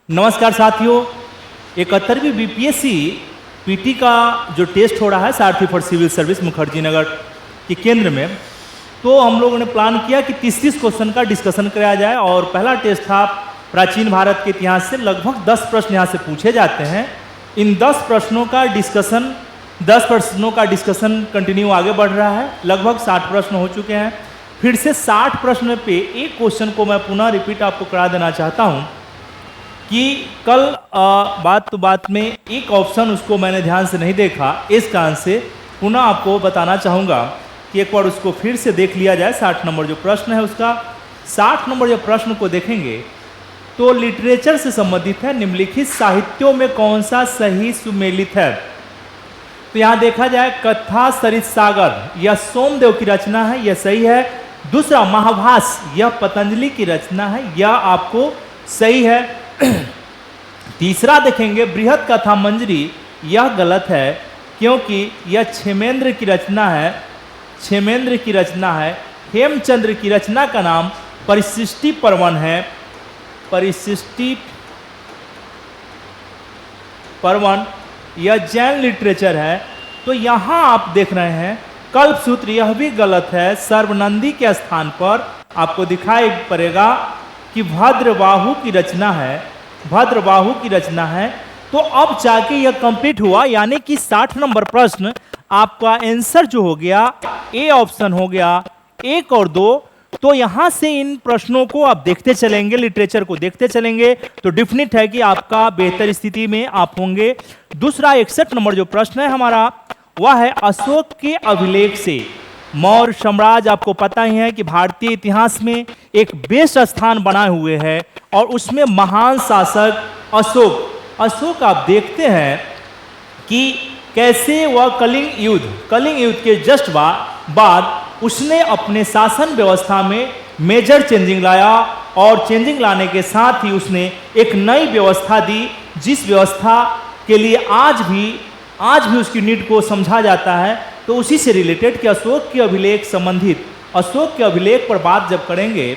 नमस्कार साथियों, 71वीं BPSC PT का जो टेस्ट हो रहा है सारथी for civil service Mukherjee Nagar के केंद्र में, तो हम लोगों ने प्लान किया कि 30 क्वेश्चन का डिस्कशन कराया जाए। और पहला टेस्ट था प्राचीन भारत के इतिहास से, लगभग 10 प्रश्न यहाँ से पूछे जाते हैं। इन 10 प्रश्नों का डिस्कशन कंटिन्यू आगे बढ़ रहा है। लगभग 60 प्रश्न हो चुके हैं। फिर से 60 प्रश्न पे एक क्वेश्चन को मैं पुनः रिपीट आपको करा देना चाहता हूँ कि कल बात में एक ऑप्शन उसको मैंने ध्यान से नहीं देखा, इस कारण से पुनः आपको बताना चाहूँगा कि एक बार उसको फिर से देख लिया जाए। 60 नंबर जो प्रश्न है उसका 60 नंबर जो प्रश्न को देखेंगे तो लिटरेचर से संबंधित है। निम्नलिखित साहित्यों में कौन सा सही सुमेलित है? तो यहाँ देखा जाए कथा सरित सागर यह सोमदेव की रचना है, यह सही है। दूसरा महाभास यह पतंजलि की रचना है, यह आपको सही है। तीसरा देखेंगे बृहत कथा मंजरी, यह गलत है क्योंकि यह क्षेमेंद्र की रचना है। हेमचंद्र की रचना का नाम परिशिष्टि पर्वन है। परिशिष्टि पर्वन यह जैन लिटरेचर है। तो यहाँ आप देख रहे हैं कल्पसूत्र, यह भी गलत है। सर्वनंदी के स्थान पर आपको दिखाई पड़ेगा कि भद्रबाहु की रचना है। तो अब जाके यह कंप्लीट हुआ, यानी कि 60 नंबर प्रश्न आपका आंसर जो हो गया ए ऑप्शन हो गया 1 और 2। तो यहां से इन प्रश्नों को आप देखते चलेंगे, लिटरेचर को देखते चलेंगे तो डेफिनेट है कि आपका बेहतर स्थिति में आप होंगे। दूसरा 61 नंबर जो प्रश्न है हमारा वह है अशोक के अभिलेख से। मौर्य साम्राज्य आपको पता ही है कि भारतीय इतिहास में एक बेस्ट स्थान बनाए हुए है और उसमें महान शासक अशोक आप देखते हैं कि कैसे वह कलिंग युद्ध के जस्ट बाद उसने अपने शासन व्यवस्था में मेजर चेंजिंग लाया और चेंजिंग लाने के साथ ही उसने एक नई व्यवस्था दी, जिस व्यवस्था के लिए आज भी उसकी नीड को समझा जाता है। तो उसी से रिलेटेड कि अशोक के अभिलेख संबंधित, अशोक के अभिलेख पर बात जब करेंगे,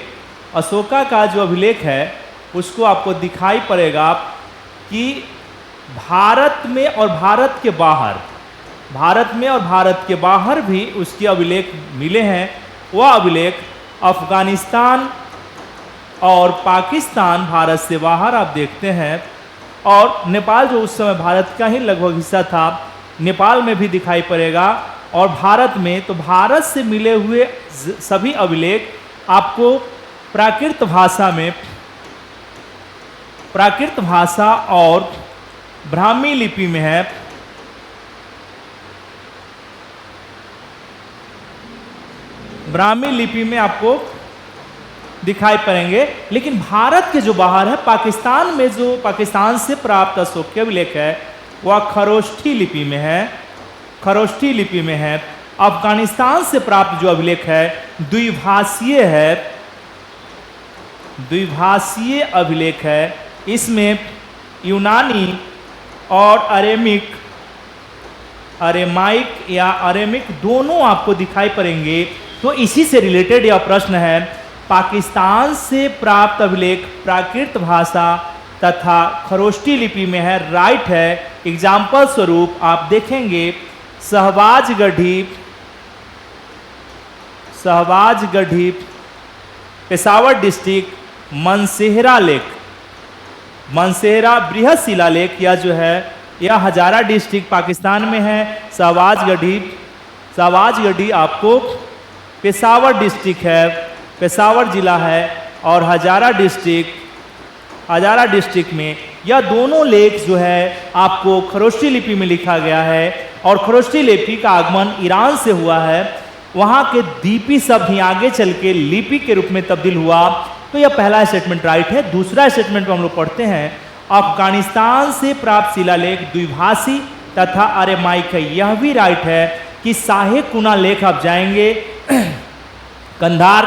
अशोका का जो अभिलेख है उसको आपको दिखाई पड़ेगा कि भारत में और भारत के बाहर भी उसके अभिलेख मिले हैं। वह अभिलेख अफगानिस्तान और पाकिस्तान, भारत से बाहर आप देखते हैं, और नेपाल जो उस समय भारत का ही लगभग हिस्सा था, नेपाल में भी दिखाई पड़ेगा। और भारत में, तो भारत से मिले हुए सभी अभिलेख आपको प्राकृत भाषा और ब्राह्मी लिपि में है। ब्राह्मी लिपि में आपको दिखाई पड़ेंगे। लेकिन भारत के जो बाहर है, पाकिस्तान में जो पाकिस्तान से प्राप्त अशोक के अभिलेख है वह खरोष्ठी लिपि में है। अफगानिस्तान से प्राप्त जो अभिलेख है द्विभाषीय अभिलेख है। इसमें यूनानी और अरेमाइक दोनों आपको दिखाई पड़ेंगे। तो इसी से रिलेटेड यह प्रश्न है। पाकिस्तान से प्राप्त अभिलेख प्राकृत भाषा तथा खरोष्ठी लिपि में है, राइट है। एग्जाम्पल स्वरूप आप देखेंगे शहबाजगढ़ी पेशावर डिस्ट्रिक्ट, मनसेहरा बृहद शिलालेख, यह जो है यह हजारा डिस्ट्रिक्ट पाकिस्तान में है। शहबाजगढ़ी आपको पेशावर डिस्ट्रिक्ट है, पेशावर जिला है। और हजारा डिस्ट्रिक्ट में यह दोनों लेख जो है आपको खरोष्ठी लिपि में लिखा गया है। और खरोष्ठी लिपि का आगमन ईरान से हुआ है। वहाँ के दीपी शब्द ही आगे चल के लिपि के रूप में तब्दील हुआ। तो यह पहला स्टेटमेंट राइट है। दूसरा स्टेटमेंट को हम लोग पढ़ते हैं, अफगानिस्तान से प्राप्त शिलालेख द्विभाषी तथा अरेमाइक है, यह भी राइट है। कि शाही कुना लेख आप जाएंगे कंधार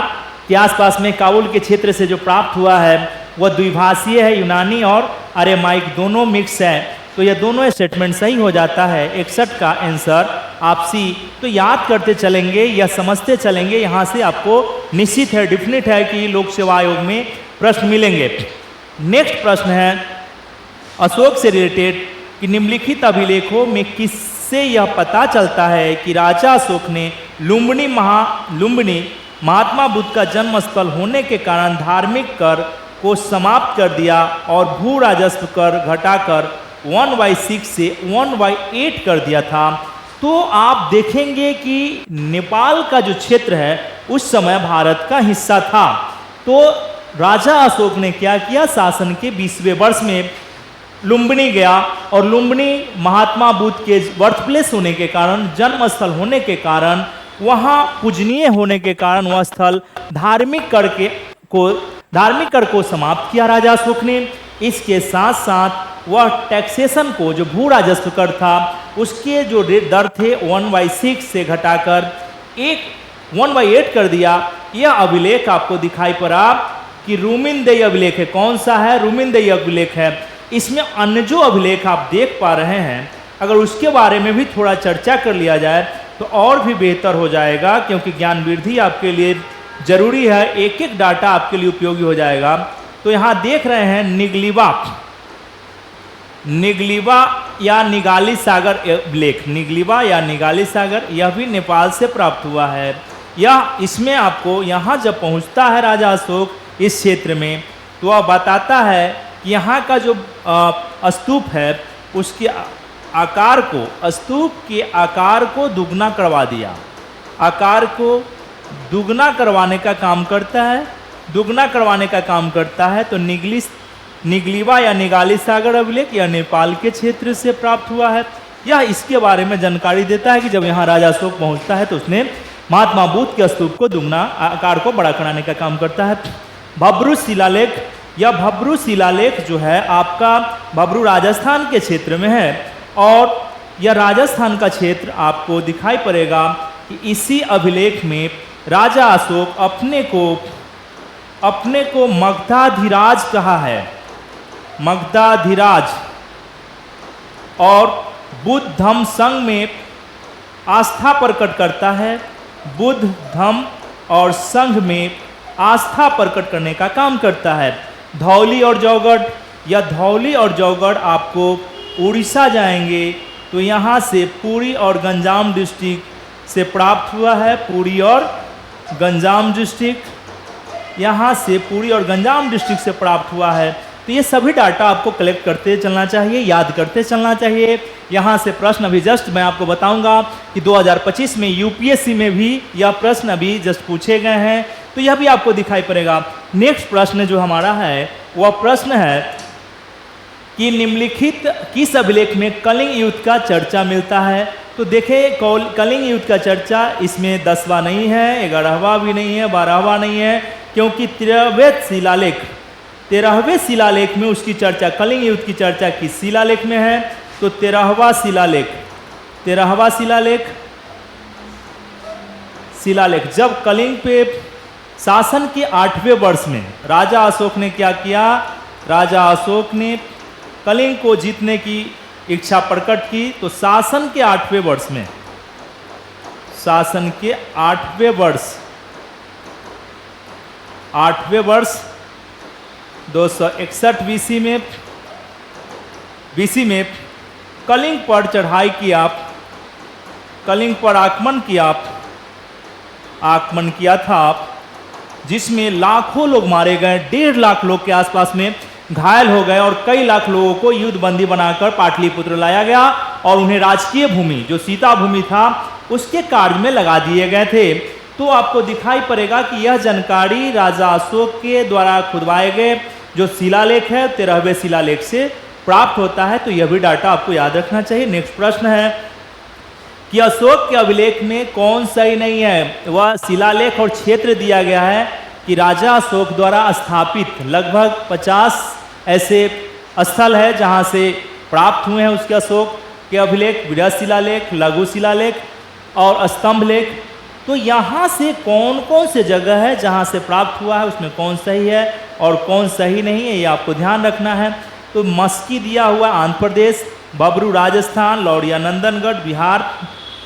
के आसपास में काबुल के क्षेत्र से जो प्राप्त हुआ है वह द्विभाषीय है, यूनानी और अरेमाइक दोनों मिक्स है। तो यह दोनों स्टेटमेंट सही हो जाता है। 61 का आंसर आप सी। तो याद करते चलेंगे या समझते चलेंगे, यहाँ से आपको निश्चित है, डेफिनेट है कि लोक सेवा आयोग में प्रश्न मिलेंगे। नेक्स्ट प्रश्न है अशोक से रिलेटेड कि निम्नलिखित अभिलेखों में किससे यह पता चलता है कि राजा अशोक ने लुम्बिनी महात्मा बुद्ध का जन्म स्थल होने के कारण धार्मिक कर को समाप्त कर दिया और भू राजस्व कर घटाकर 1/6 से 1/8 कर दिया था। तो आप देखेंगे कि नेपाल का जो क्षेत्र है उस समय भारत का हिस्सा था। तो राजा अशोक ने क्या किया, शासन के 20वें वर्ष में लुम्बिनी गया और लुम्बिनी महात्मा बुद्ध के बर्थ प्लेस होने के कारण, जन्म स्थल होने के कारण, वहाँ पूजनीय होने के कारण वह स्थल धार्मिक कर को समाप्त किया राजा अशोक ने। इसके साथ साथ वह टैक्सेशन को, जो भू राजस्व कर था, उसके जो दर थे 1/6 से घटाकर 1/8 कर दिया। यह अभिलेख आपको दिखाई पड़ा कि रूमिनदेई अभिलेख है। कौन सा है? रूमिनदेई अभिलेख है। इसमें अन्य जो अभिलेख आप देख पा रहे हैं, अगर उसके बारे में भी थोड़ा चर्चा कर लिया जाए तो और भी बेहतर हो जाएगा, क्योंकि ज्ञान वृद्धि आपके लिए जरूरी है। एक एक डाटा आपके लिए उपयोगी हो जाएगा। तो यहाँ देख रहे हैं निगलिवा या निगाली सागर अभिलेख, निगलिवा या निगाली सागर, यह भी नेपाल से प्राप्त हुआ है। इसमें आपको यहाँ जब पहुँचता है राजा अशोक इस क्षेत्र में, तो वह बताता है कि यहाँ का जो स्तूप है उसके आकार को, स्तूप के आकार को दुगना करवा दिया। आकार को दुगना करवाने का काम करता है। तो निगलिवा या निगाली सागर अभिलेख यह नेपाल के क्षेत्र से प्राप्त हुआ है। यह इसके बारे में जानकारी देता है कि जब यहाँ राजा अशोक पहुँचता है तो उसने महात्मा बुद्ध के स्तूप को दुगना आकार को बड़ा कराने का काम करता है। भब्रू शिलालेख, यह भब्रू शिलालेख जो है आपका भब्रू राजस्थान के क्षेत्र में है, और यह राजस्थान का क्षेत्र आपको दिखाई पड़ेगा कि इसी अभिलेख में राजा अशोक अपने को मगधाधिराज कहा है, मगधाधिराज, और बुद्ध धम्म संघ में आस्था प्रकट करता है। बुद्ध धम्म और संघ में आस्था प्रकट करने का काम करता है। धौली और जौगढ़, या धौली और जौगढ़ आपको उड़ीसा जाएंगे तो यहाँ से पुरी और गंजाम डिस्ट्रिक्ट से प्राप्त हुआ है। पुरी और गंजाम डिस्ट्रिक्ट, यहाँ से पुरी और गंजाम डिस्ट्रिक्ट से प्राप्त हुआ है। तो ये सभी डाटा आपको कलेक्ट करते चलना चाहिए, याद करते चलना चाहिए। यहाँ से प्रश्न अभी जस्ट मैं आपको बताऊंगा कि 2025 में यूपीएससी में भी यह प्रश्न अभी जस्ट पूछे गए हैं, तो यह भी आपको दिखाई पड़ेगा। नेक्स्ट प्रश्न जो हमारा है वह प्रश्न है कि निम्नलिखित किस अभिलेख में कलिंग युद्ध का चर्चा मिलता है। तो देखें, कलिंग युद्ध का चर्चा इसमें 10वां नहीं है, 11वां भी नहीं है, 12वां नहीं है, क्योंकि 13वें शिलालेख में उसकी चर्चा, कलिंग युद्ध की चर्चा किस शिलालेख में है? तो 13वां शिलालेख जब कलिंग पे शासन के 8वें वर्ष में राजा अशोक ने क्या किया? राजा अशोक ने कलिंग को जीतने की इच्छा प्रकट की। तो शासन के 8वें वर्ष में, शासन के 8वें वर्ष 261 बीसी में कलिंग पर चढ़ाई की, कलिंग पर आक्रमण किया था, जिसमें लाखों लोग मारे गए, 1.5 लाख लोग के आसपास में घायल हो गए, और कई लाख लोगों को युद्ध बंदी बनाकर पाटलिपुत्र लाया गया और उन्हें राजकीय भूमि, जो सीता भूमि था, उसके कार्य में लगा दिए गए थे। तो आपको दिखाई पड़ेगा कि यह जानकारी राजा अशोक के द्वारा खुदवाए गए जो शिलालेख है 13वें शिलालेख से प्राप्त होता है। तो यह भी डाटा आपको याद रखना चाहिए। नेक्स्ट प्रश्न है कि अशोक के अभिलेख में कौन सही नहीं है? वह शिलालेख और क्षेत्र दिया गया है कि राजा अशोक द्वारा स्थापित लगभग 50 ऐसे स्थल है जहां से प्राप्त हुए हैं उसके अशोक के अभिलेख, बृहद शिलालेख, लघु शिलालेख और स्तंभ लेख। तो यहाँ से कौन कौन से जगह है जहाँ से प्राप्त हुआ है, उसमें कौन सही है और कौन सही नहीं है, ये आपको ध्यान रखना है। तो मस्की दिया हुआ आंध्र प्रदेश, बबरू राजस्थान, लौड़िया नंदनगढ़ बिहार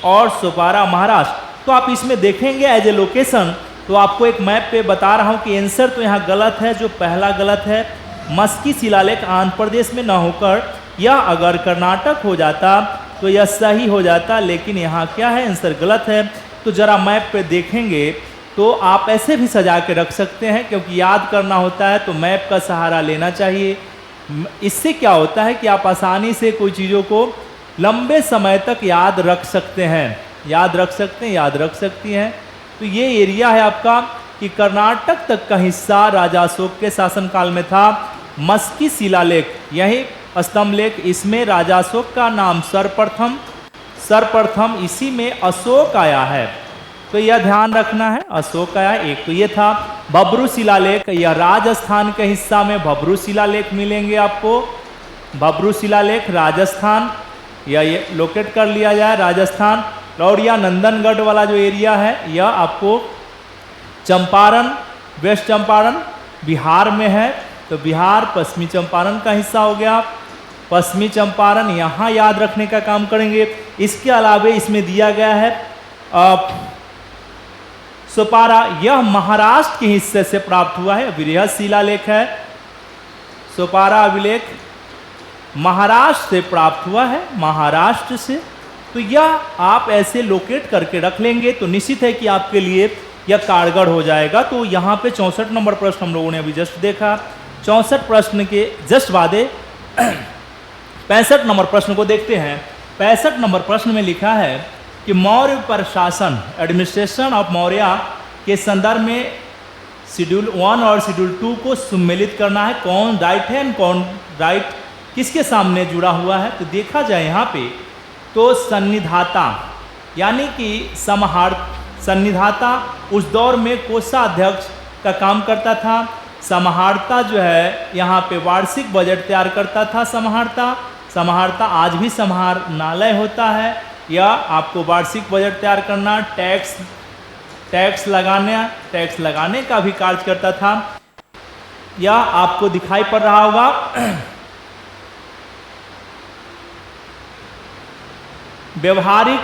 और सोपारा महाराष्ट्र। तो आप इसमें देखेंगे एज ए लोकेशन, तो आपको एक मैप पे बता रहा हूँ कि आंसर तो यहाँ गलत है, जो पहला गलत है मस्की शिलालेख आंध्र प्रदेश में न होकर यह अगर कर्नाटक हो जाता तो यह सही हो जाता, लेकिन यहाँ क्या है, आंसर गलत है। तो जरा मैप पे देखेंगे तो आप ऐसे भी सजा के रख सकते हैं, क्योंकि याद करना होता है तो मैप का सहारा लेना चाहिए। इससे क्या होता है कि आप आसानी से कोई चीज़ों को लंबे समय तक याद रख सकते हैं, याद रख सकती हैं। तो ये एरिया है आपका कि कर्नाटक तक का हिस्सा राजा अशोक के शासनकाल में था। मस्की शिलालेख यही स्तंभ लेख, इसमें राजा अशोक का नाम सर्वप्रथम इसी में अशोक आया है, तो यह ध्यान रखना है, अशोक आया। एक तो ये था भब्रू शिलालेख, यह राजस्थान के हिस्सा में भब्रू शिलालेख मिलेंगे आपको। भब्रू शिलालेख राजस्थान, यह लोकेट कर लिया जाए राजस्थान। और यह नंदनगढ़ वाला जो एरिया है यह आपको चंपारण, वेस्ट चंपारण बिहार में है, तो बिहार पश्चिमी चंपारण का हिस्सा हो गया। पश्चिमी चंपारण यहाँ याद रखने का काम करेंगे। इसके अलावा इसमें दिया गया है सोपारा, यह महाराष्ट्र के हिस्से से प्राप्त हुआ है, बृहद शिलालेख है। सोपारा अभिलेख महाराष्ट्र से प्राप्त हुआ है, महाराष्ट्र से। तो यह आप ऐसे लोकेट करके रख लेंगे तो निश्चित है कि आपके लिए यह कारगर हो जाएगा। तो यहाँ पे 64 नंबर प्रश्न हम लोगों ने अभी जस्ट देखा। 64 प्रश्न के जस्ट बाद 65 नंबर प्रश्न को देखते हैं। 65 नंबर प्रश्न में लिखा है कि मौर्य प्रशासन, एडमिनिस्ट्रेशन ऑफ मौर्य के संदर्भ में शेड्यूल 1 और शेड्यूल 2 को सम्मिलित करना है। कौन राइट है, कौन राइट किसके सामने जुड़ा हुआ है, तो देखा जाए यहाँ पे तो सन्निधाता यानी कि सन्निधाता उस दौर में कोषाध्यक्ष का काम करता था। समाहर्ता जो है यहाँ पे वार्षिक बजट तैयार करता था। समाहर्ता आज भी समाहरणालय होता है, या आपको वार्षिक बजट तैयार करना, टैक्स लगाने का भी कार्य करता था। यह आपको दिखाई पड़ रहा होगा व्यवहारिक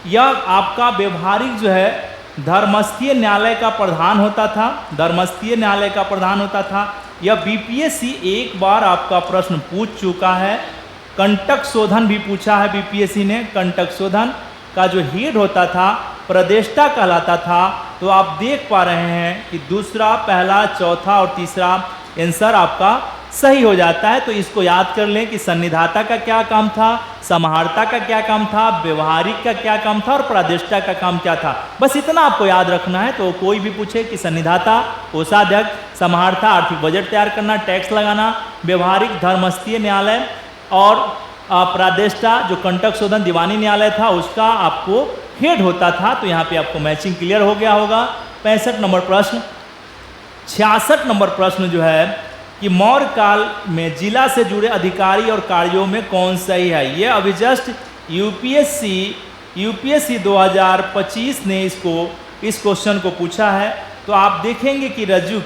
यह आपका व्यवहारिक जो है धर्मस्थीय न्यायालय का प्रधान होता था। यह बीपीएससी एक बार आपका प्रश्न पूछ चुका है। कंटक शोधन भी पूछा है बीपीएससी ने। कंटक शोधन का जो हेड होता था प्रदेष्टा कहलाता था। तो आप देख पा रहे हैं कि दूसरा, पहला, चौथा और तीसरा आंसर आपका सही हो जाता है। तो इसको याद कर लें कि सन्निधाता का क्या काम था, समाहर्ता का क्या काम था, व्यवहारिक का क्या काम था और प्रादेष्टा का काम क्या था। बस इतना आपको याद रखना है। तो कोई भी पूछे कि सन्निधाता कोषाध्यक्ष, समाहर्ता आर्थिक बजट तैयार करना, टैक्स लगाना, व्यवहारिक धर्मस्थीय न्यायालय और प्रादेष्टा जो कंटक शोधन दीवानी न्यायालय था उसका आपको हेड होता था। तो यहाँ पे आपको मैचिंग क्लियर हो गया होगा। 65 नंबर प्रश्न। 66 नंबर प्रश्न जो है कि मौर्य काल में जिला से जुड़े अधिकारी और कार्यों में कौन सही है। ये अभी जस्ट यूपीएससी 2025 ने इस क्वेश्चन को पूछा है। तो आप देखेंगे कि रजुक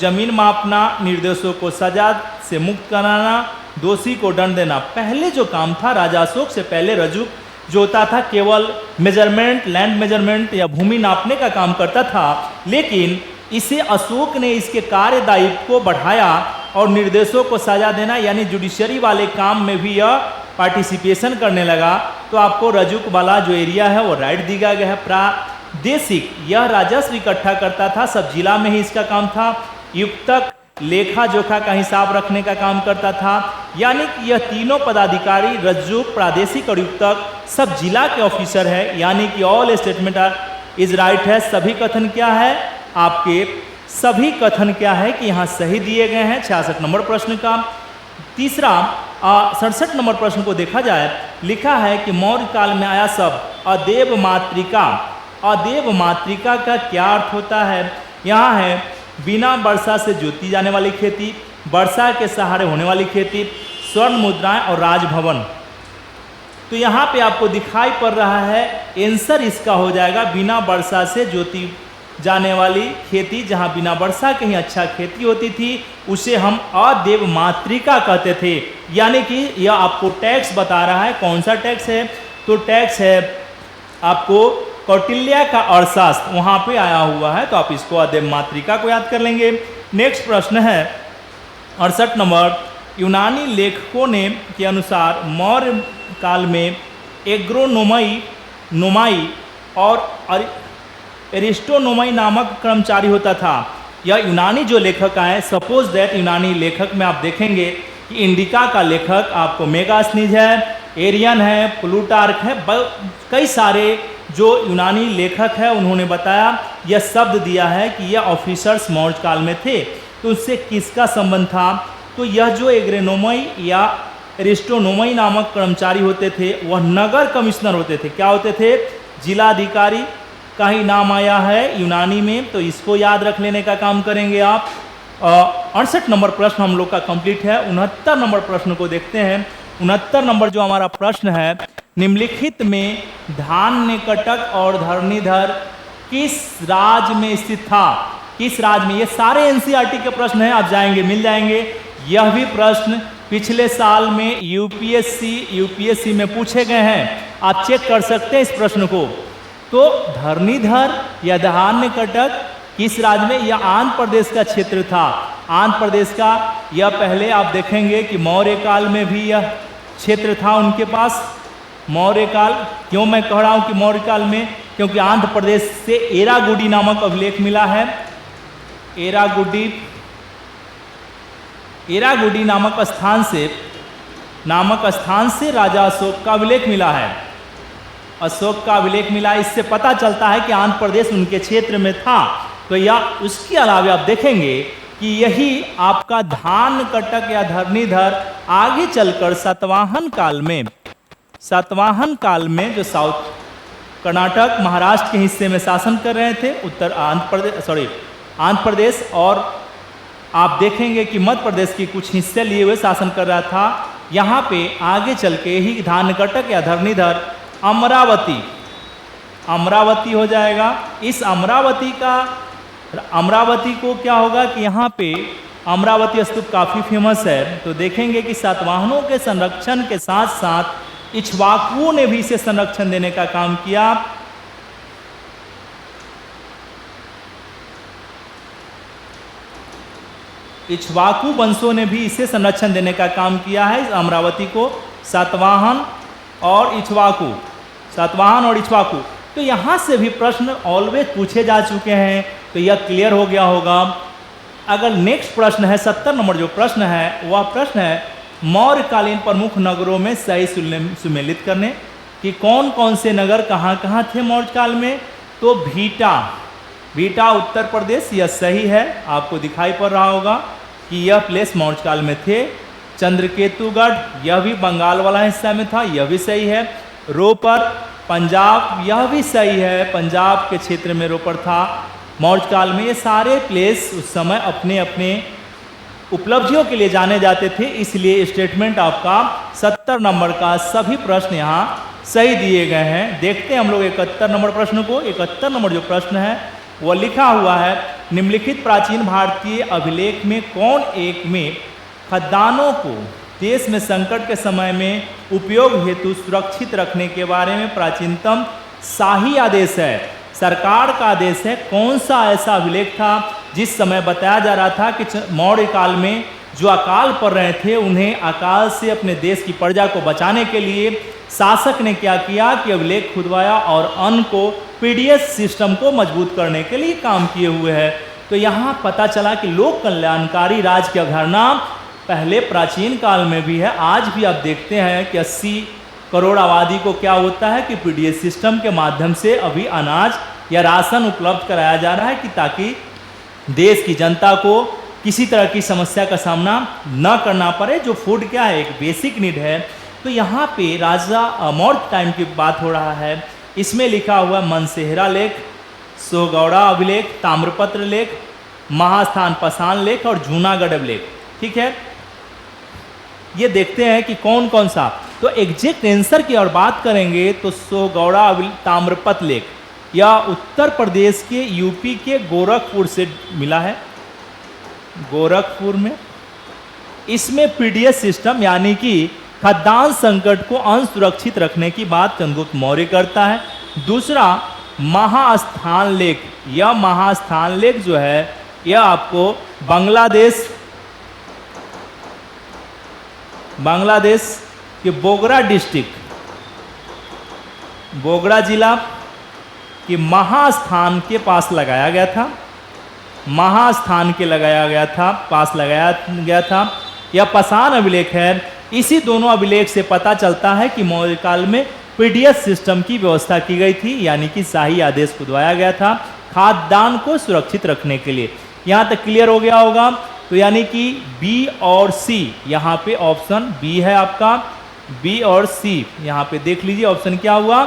जमीन मापना, निर्दोषों को सजा से मुक्त कराना, दोषी को दंड देना। पहले जो काम था राजा अशोक से पहले रजुक जो होता था केवल मेजरमेंट, लैंड मेजरमेंट या भूमि नापने का काम करता था, लेकिन इसे अशोक ने इसके कार्य दायित्व को बढ़ाया और निर्देशों को सजा देना यानी जुडिशरी वाले काम में भी यह पार्टिसिपेशन करने लगा। तो आपको रजुक वाला जो एरिया है वो राइट दिया गया है। प्रादेशिक, यह राजस्व इकट्ठा करता था, सब जिला में ही इसका काम था। युक्तक, लेखा जोखा का हिसाब रखने का काम करता था। यानी कि यह तीनों पदाधिकारी रज्जुक, प्रादेशिक और युक्तक सब जिला के ऑफिसर है। यानी कि ऑल स्टेटमेंट इज राइट है। सभी कथन क्या है आपके, सभी कथन क्या है कि यहाँ सही दिए गए हैं 66 नंबर प्रश्न का। तीसरा 67 नंबर प्रश्न को देखा जाए, लिखा है कि मौर्य काल में आया शब्द अदेव मातृका। अदेव मातृका का क्या अर्थ होता है। यहाँ है बिना वर्षा से जोती जाने वाली खेती, वर्षा के सहारे होने वाली खेती, स्वर्ण मुद्राएं और राजभवन। तो यहाँ पे आपको दिखाई पड़ रहा है आंसर इसका हो जाएगा बिना वर्षा से जोती जाने वाली खेती, जहाँ बिना वर्षा के ही अच्छा खेती होती थी, उसे हम अदेव मातृका कहते थे। यानी कि यह आपको टैक्स बता रहा है। कौन सा टैक्स है? तो टैक्स है आपको कौटिल्य का अर्थशास्त्र, वहाँ पे आया हुआ है, तो आप इसको अदेव मातृका को याद कर लेंगे। नेक्स्ट प्रश्न है 68 नंबर। यूनानी लेखकों ने के अनुसार मौर्य काल में एग्रोनोमाई और एरिस्टोनोमाई नामक कर्मचारी होता था। यह यूनानी जो लेखक आए, सपोज दैट यूनानी लेखक में आप देखेंगे कि इंडिका का लेखक आपको मेगास्थनीज है, एरियन है, प्लूटार्क है, कई सारे जो यूनानी लेखक है उन्होंने बताया, यह शब्द दिया है कि यह ऑफिसर्स मौर्य काल में थे। तो उससे किसका संबंध था? तो यह जो एग्रोनोमाई या एरिस्टोनोमाई नामक कर्मचारी होते थे, वह नगर कमिश्नर होते थे। क्या होते थे? जिलाधिकारी का ही नाम आया है यूनानी में, तो इसको याद रख लेने का काम करेंगे आप। 68 नंबर प्रश्न हम लोग का कंप्लीट है। 69 नंबर प्रश्न को देखते हैं। 69 नंबर जो हमारा प्रश्न है, निम्नलिखित में धान्यकटक और धरणीधर किस राज्य में स्थित था? किस राज्य में? ये सारे एनसीईआरटी के प्रश्न हैं, आप जाएंगे मिल जाएंगे। यह भी प्रश्न पिछले साल में यूपीएससी में पूछे गए हैं, आप चेक कर सकते हैं इस प्रश्न को। तो धरणीधर या धान्यकटक किस राज्य में? यह आंध्र प्रदेश का क्षेत्र था, आंध्र प्रदेश का। यह पहले आप देखेंगे कि मौर्य काल में भी यह क्षेत्र था उनके पास। मौर्य काल, क्यों मैं कह रहा हूँ कि मौर्य काल में? क्योंकि आंध्र प्रदेश से एरागुडी नामक अभिलेख मिला है। एरागुडी नामक स्थान से राजा अशोक का अभिलेख मिला है। अशोक का अभिलेख मिला, इससे पता चलता है कि आंध्र प्रदेश उनके क्षेत्र में था। तो या उसके अलावा आप देखेंगे कि यही आपका धान्यकटक या धरणीधर आगे चलकर सातवाहन काल में जो साउथ कर्नाटक महाराष्ट्र के हिस्से में शासन कर रहे थे, आंध्र प्रदेश, और आप देखेंगे कि मध्य प्रदेश के कुछ हिस्से लिए हुए शासन कर रहा था। यहाँ पे आगे चल के ही धान्यकटक या धरणीधर अमरावती हो जाएगा। इस अमरावती को क्या होगा कि यहाँ पे अमरावती स्तूप काफ़ी फेमस है। तो देखेंगे कि सातवाहनों के संरक्षण के साथ साथ इक्ष्वाकुओं ने भी इसे संरक्षण देने का काम किया। इक्ष्वाकु वंशों ने भी इसे संरक्षण देने का काम किया है, इस अमरावती को। सातवाहन और इक्ष्वाकु, तो यहाँ से भी प्रश्न ऑलवेज पूछे जा चुके हैं, तो यह क्लियर हो गया होगा। अगर नेक्स्ट प्रश्न है 70 नंबर जो प्रश्न है, वह प्रश्न है मौर्यकालीन प्रमुख नगरों में सही सुमेलित करने कि कौन कौन से नगर कहाँ कहाँ थे मौर्य काल में। तो भीटा उत्तर प्रदेश, यह सही है, आपको दिखाई पड़ रहा होगा कि यह प्लेस मौर्य काल में थे। चंद्रकेतुगढ़, यह भी बंगाल वाला हिस्सा में था, यह भी सही है। रोपर पंजाब, यह भी सही है, पंजाब के क्षेत्र में रोपर था मौर्य काल में। ये सारे प्लेस उस समय अपने अपने उपलब्धियों के लिए जाने जाते थे, इसलिए स्टेटमेंट आपका 70 नंबर का सभी प्रश्न यहाँ सही दिए गए हैं। देखते हैं हम लोग 71 नंबर प्रश्न को। 71 नंबर जो प्रश्न है वह लिखा हुआ है, निम्नलिखित प्राचीन भारतीय अभिलेख में कौन एक में खदानों को देश में संकट के समय में उपयोग हेतु सुरक्षित रखने के बारे में प्राचीनतम शाही आदेश है, सरकार का आदेश है। कौन सा ऐसा अभिलेख था जिस समय बताया जा रहा था कि मौर्य काल में जो अकाल पड़ रहे थे, उन्हें अकाल से अपने देश की प्रजा को बचाने के लिए शासक ने क्या किया कि अभिलेख खुदवाया और अन्न को पीडीएस सिस्टम को मजबूत करने के लिए काम किए हुए हैं। तो यहाँ पता चला कि लोक कल्याणकारी राज्य की अवधारणा पहले प्राचीन काल में भी है, आज भी आप देखते हैं कि 80 करोड़ आबादी को क्या होता है कि पीडीएस सिस्टम के माध्यम से अभी अनाज या राशन उपलब्ध कराया जा रहा है कि ताकि देश की जनता को किसी तरह की समस्या का सामना न करना पड़े। जो फूड क्या है, एक बेसिक नीड है। तो यहाँ पे राजा मौर्य टाइम की बात हो रहा है। इसमें लिखा हुआ मनसेहरा लेख, सोगौड़ा अभिलेख, ताम्रपत्र लेख, महास्थान पाषाण लेख और जूनागढ़ अभिलेख। ठीक है, ये देखते हैं कि कौन कौन सा। तो एग्जैक्ट आंसर की और बात करेंगे तो सोगौड़ा ताम्रपत्र लेख, या उत्तर प्रदेश के यूपी के गोरखपुर से मिला है, गोरखपुर में। इसमें पीडीएस सिस्टम यानी कि खाद्यान्न संकट को असुरक्षित रखने की बात चंद्रगुप्त मौर्य करता है। दूसरा महास्थान लेख, यह महास्थान लेख जो है यह आपको बांग्लादेश के बोगरा डिस्ट्रिक्ट, बोगरा जिला के महास्थान के पास लगाया गया था, महास्थान के पास लगाया गया था। यह पाषाण अभिलेख है। इसी दोनों अभिलेख से पता चलता है कि मौर्य काल में पीडीएस सिस्टम की व्यवस्था की गई थी, यानी कि शाही आदेश खुदवाया गया था खाद्यान्न को सुरक्षित रखने के लिए। यहाँ तक क्लियर हो गया होगा। तो यानी कि बी और सी, यहाँ पे ऑप्शन बी है आपका, बी और सी यहाँ पे देख लीजिए, ऑप्शन क्या हुआ,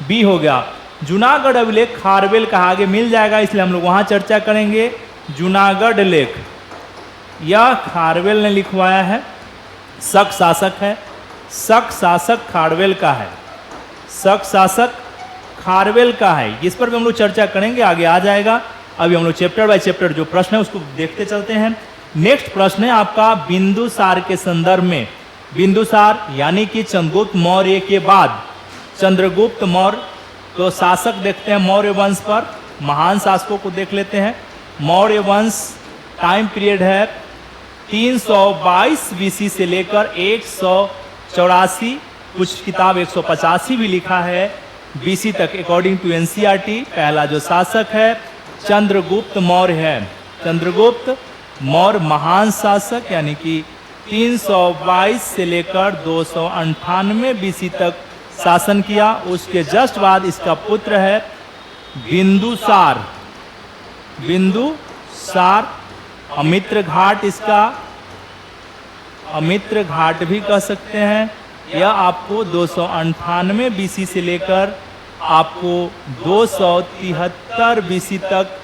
बी हो गया। जूनागढ़ अभिलेख खारवेल का आगे मिल जाएगा, इसलिए हम लोग वहाँ चर्चा करेंगे। जूनागढ़ लेख यह खारवेल ने लिखवाया है, शक शासक है, शक शासक खारवेल का है, शक शासक खारवेल का है। इस पर भी हम लोग चर्चा करेंगे, आगे आ जाएगा। अभी हम लोग चैप्टर बाय चैप्टर जो प्रश्न है उसको देखते चलते हैं। नेक्स्ट प्रश्न है आपका बिंदुसार के संदर्भ में। बिंदुसार यानी कि चंद्रगुप्त मौर्य के बाद चंद्रगुप्त मौर्य, तो शासक देखते हैं मौर्य वंश पर, महान शासकों को देख लेते हैं। मौर्य वंश टाइम पीरियड है 322 बीसी से लेकर 184, कुछ किताब 185 भी लिखा है बीसी तक, अकॉर्डिंग टू एनसीईआरटी। पहला जो शासक है चंद्रगुप्त मौर्य है। चंद्रगुप्त मौर्य महान शासक, यानी कि 322 से लेकर 298 बीसी तक शासन किया। उसके जस्ट बाद इसका पुत्र है बिंदुसार, बिंदुसार, अमित्र घाट, इसका अमित्र घाट भी कह सकते हैं। यह आपको 298 बीसी से लेकर आपको 273 बीसी तक,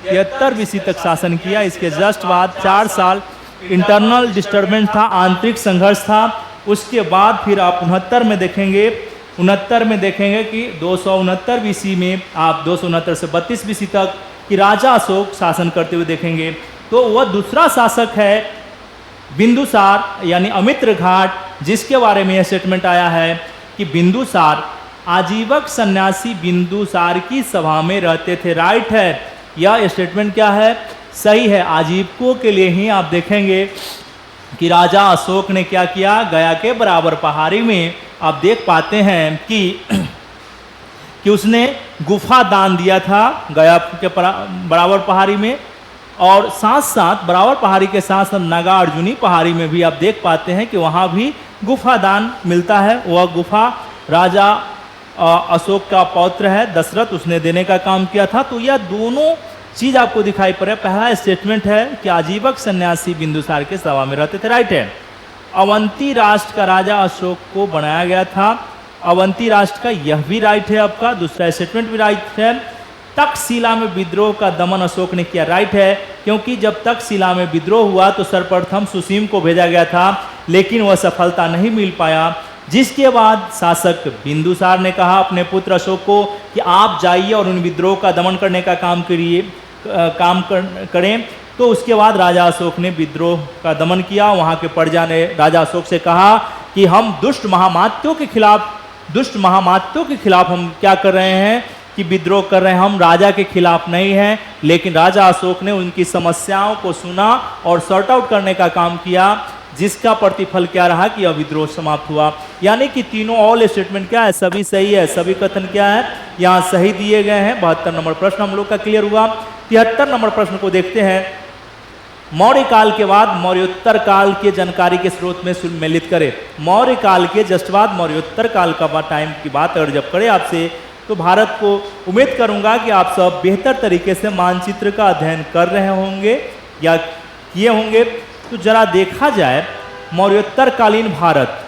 73 बीसी तक शासन किया। इसके जस्ट बाद 4 साल इंटरनल डिस्टर्बेंस था, आंतरिक संघर्ष था। उसके बाद फिर आप 69 में देखेंगे, 69 में देखेंगे कि 269 बीसी में आप 269 से 32 बीसी तक कि राजा अशोक शासन करते हुए देखेंगे। तो वह दूसरा शासक है बिंदुसार यानी अमित्र घाट, जिसके बारे में यह स्टेटमेंट आया है कि बिंदुसार आजीवक सन्यासी बिंदुसार की सभा में रहते थे। राइट है, यह स्टेटमेंट क्या है, सही है। आजीवकों के लिए ही आप देखेंगे कि राजा अशोक ने क्या किया, गया के बराबर पहाड़ी में आप देख पाते हैं कि उसने गुफा दान दिया था गया के बराबर पहाड़ी में, और साथ साथ बराबर पहाड़ी के साथ साथ नागार्जुनी पहाड़ी में भी आप देख पाते हैं कि वहाँ भी गुफा दान मिलता है। वह गुफा राजा अशोक का पौत्र है दशरथ, उसने देने का काम किया था। तो यह दोनों चीज आपको दिखाई पड़े। पहला स्टेटमेंट है कि आजीवक सन्यासी बिंदुसार के सभा में रहते थे। राइट है। अवंती राष्ट्र का राजा अशोक को बनाया गया था, अवंती राष्ट्र का, यह भी राइट है आपका। दूसरा स्टेटमेंट भी राइट है। तक्षशिला में विद्रोह का दमन अशोक ने किया। राइट है, क्योंकि जब तक्षशिला में विद्रोह हुआ तो सर्वप्रथम सुसीम को भेजा गया था, लेकिन वह सफलता नहीं मिल पाया। जिसके बाद शासक बिंदुसार ने कहा अपने पुत्र अशोक को कि आप जाइए और उन विद्रोह का दमन करने का काम करें। तो उसके बाद राजा अशोक ने विद्रोह का दमन किया। वहाँ के प्रजा ने राजा अशोक से कहा कि हम दुष्ट महामात्यों के खिलाफ हम क्या कर रहे हैं कि विद्रोह कर रहे हैं, हम राजा के खिलाफ नहीं हैं। लेकिन राजा अशोक ने उनकी समस्याओं को सुना और सॉर्ट आउट करने का काम किया, जिसका प्रतिफल क्या रहा कि यह विद्रोह समाप्त हुआ। यानी कि तीनों ऑल स्टेटमेंट क्या है, सभी सही है, सभी कथन क्या है यहाँ सही दिए गए हैं। 72 नंबर प्रश्न हम लोग का क्लियर हुआ। 73 नंबर प्रश्न को देखते हैं। मौर्य काल के बाद मौर्योत्तर काल के जानकारी के स्रोत में सम्मिलित करें। मौर्य काल के जस्ट बाद मौर्योत्तर काल का टाइम की बात अगर जब करें आपसे, तो भारत को उम्मीद करूंगा कि आप सब बेहतर तरीके से मानचित्र का अध्ययन कर रहे होंगे या किए होंगे। तो जरा देखा जाए मौर्योत्तर कालीन भारत,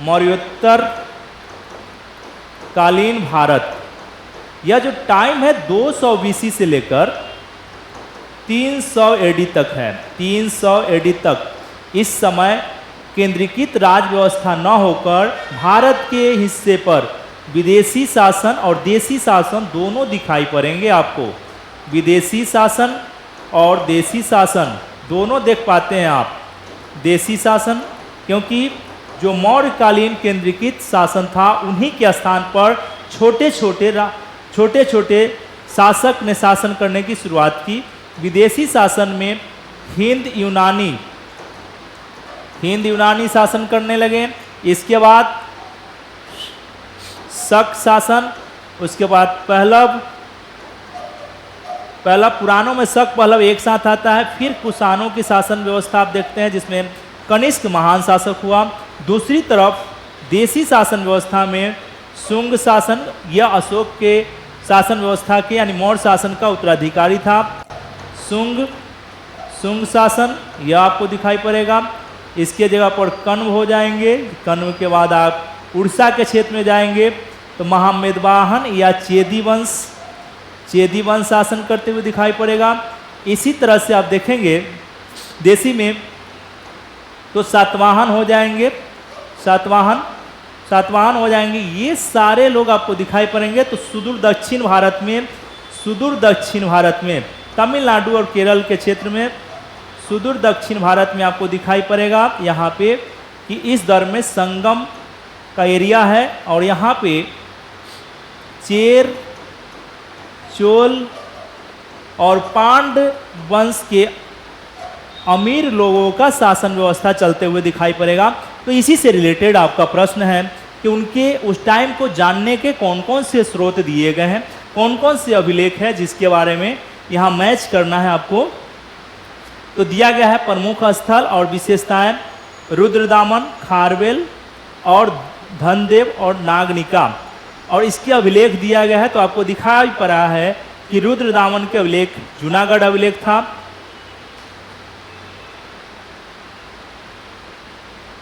मौर्योत्तर कालीन भारत, यह जो टाइम है 200 बीसी से लेकर 300 एडी तक है। 300 एडी तक इस समय केंद्रीकृत राज व्यवस्था न होकर भारत के हिस्से पर विदेशी शासन और देशी शासन दोनों दिखाई पड़ेंगे आपको। विदेशी शासन और देशी शासन दोनों देख पाते हैं आप। देशी शासन क्योंकि जो मौर्यकालीन केंद्रीकृत शासन था उन्हीं के स्थान पर छोटे छोटे शासक ने शासन करने की शुरुआत की। विदेशी शासन में हिंद यूनानी शासन करने लगे। इसके बाद शक शासन, उसके बाद पहलव पुराणों में शक पहलव एक साथ आता है। फिर कुषाणों की शासन व्यवस्था आप देखते हैं जिसमें कनिष्क महान शासक हुआ। दूसरी तरफ देशी शासन व्यवस्था में शुंग शासन, यह अशोक के शासन व्यवस्था के यानी मौर्य शासन का उत्तराधिकारी था। शुंग शासन यह आपको दिखाई पड़ेगा। इसके जगह पर कण्व हो जाएंगे। कण्व के बाद आप उड़ीसा के क्षेत्र में जाएंगे तो महामेदवाहन या चेदी वंश शासन करते हुए दिखाई पड़ेगा। इसी तरह से आप देखेंगे देशी में तो सातवाहन हो जाएंगे। सातवाहन हो जाएंगे। ये सारे लोग आपको दिखाई पड़ेंगे। तो सुदूर दक्षिण भारत में तमिलनाडु और केरल के क्षेत्र में सुदूर दक्षिण भारत में आपको दिखाई पड़ेगा यहाँ पे कि इस दौर में संगम का एरिया है और यहाँ पे चेर, चोल और पांड वंश के अमीर लोगों का शासन व्यवस्था चलते हुए दिखाई पड़ेगा। तो इसी से रिलेटेड आपका प्रश्न है कि उनके उस टाइम को जानने के कौन कौन से स्रोत दिए गए हैं, कौन कौन से अभिलेख है जिसके बारे में यहाँ मैच करना है आपको। तो दिया गया है प्रमुख स्थल और विशेषताएं रुद्रदामन, खारवेल और धनदेव और नागनिका, और इसके अभिलेख दिया गया है। तो आपको दिखाई पड़ा है कि रुद्रदामन के अभिलेख जूनागढ़ अभिलेख था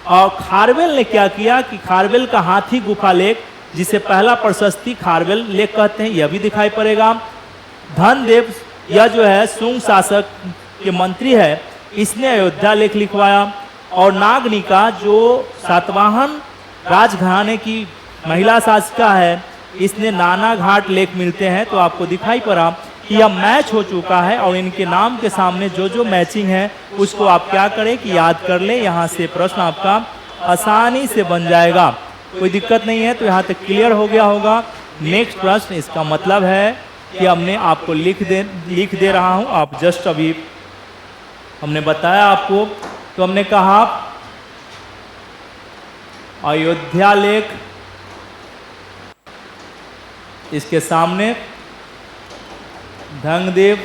और खारवेल ने क्या किया कि खारवेल का हाथी गुफा लेख, जिसे पहला प्रशस्ति खारवेल लेख कहते हैं, यह भी दिखाई पड़ेगा। धनदेव यह जो है शुंग शासक के मंत्री है, इसने अयोध्या लेख लिखवाया। और नागनिका जो सातवाहन राजघराने की महिला शासिका है, इसने नाना घाट लेख मिलते हैं। तो आपको दिखाई पड़ा कि यह मैच हो चुका है और इनके नाम के सामने जो जो मैचिंग है उसको आप क्या करें कि याद कर ले। यहाँ से प्रश्न आपका आसानी से बन जाएगा, कोई दिक्कत नहीं है। तो यहाँ तक क्लियर हो गया होगा। नेक्स्ट प्रश्न, इसका मतलब है कि हमने आपको लिख दे रहा हूँ, आप जस्ट अभी हमने बताया आपको। तो हमने कहा अयोध्या लेख, इसके सामने धनदेव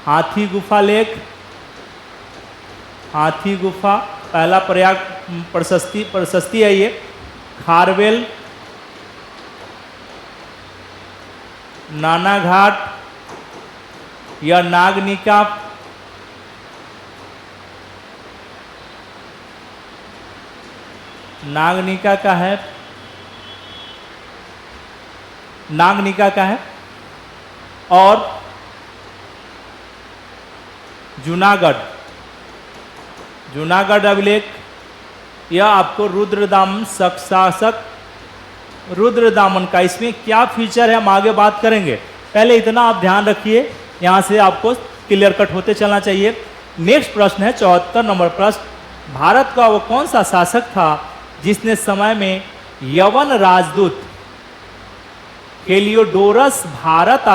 हाथी गुफा लेख, हाथी गुफा पहला प्रयाग प्रशस्ति है ये। खारवेल, नाना घाट या नागनिका, नागनिका का है, नागनिका का है। और जूनागढ़ अभिलेख, यह आपको रुद्रदामन शासक रुद्रदामन का, इसमें क्या फीचर है हम आगे बात करेंगे। पहले इतना आप ध्यान रखिए, यहाँ से आपको क्लियर कट होते चलना चाहिए। नेक्स्ट प्रश्न है 74 नंबर प्रश्न। भारत का वो कौन सा शासक था जिसने समय में यवन राजदूत हेलियोडोरस भारत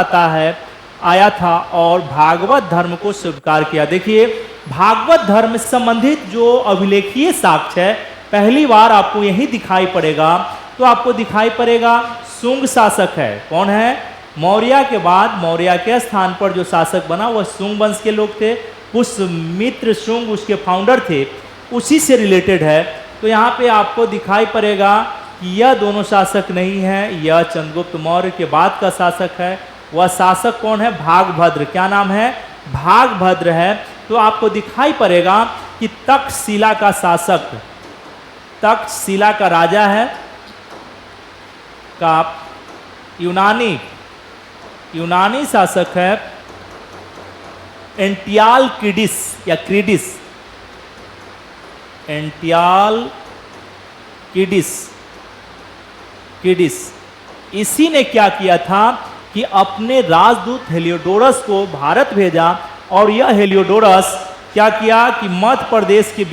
आया था और भागवत धर्म को स्वीकार किया। देखिए भागवत धर्म से संबंधित जो अभिलेखीय साक्ष्य है पहली बार आपको यही दिखाई पड़ेगा। तो आपको दिखाई पड़ेगा शुंग शासक है। कौन है? मौर्य के बाद मौर्य के स्थान पर जो शासक बना वह शुंग वंश के लोग थे। पुष्यमित्र शुंग उसके फाउंडर थे, उसी से रिलेटेड है। तो यहाँ पे आपको दिखाई पड़ेगा कि यह दोनों शासक नहीं है, यह चंद्रगुप्त मौर्य के बाद का शासक है। वह शासक कौन है? भागभद्र। क्या नाम है? भागभद्र है। तो आपको दिखाई पड़ेगा कि तक्षशिला का शासक, तक्षशिला का राजा है का यूनानी शासक है एंटियालकिडिस या क्रीडिस, एंटियालकिडिस। किडिस, इसी ने क्या किया था कि अपने राजदूत हेलियोडोरस को भारत भेजा, और यह हेलियोडोरस क्या किया कि मध्य प्रदेश के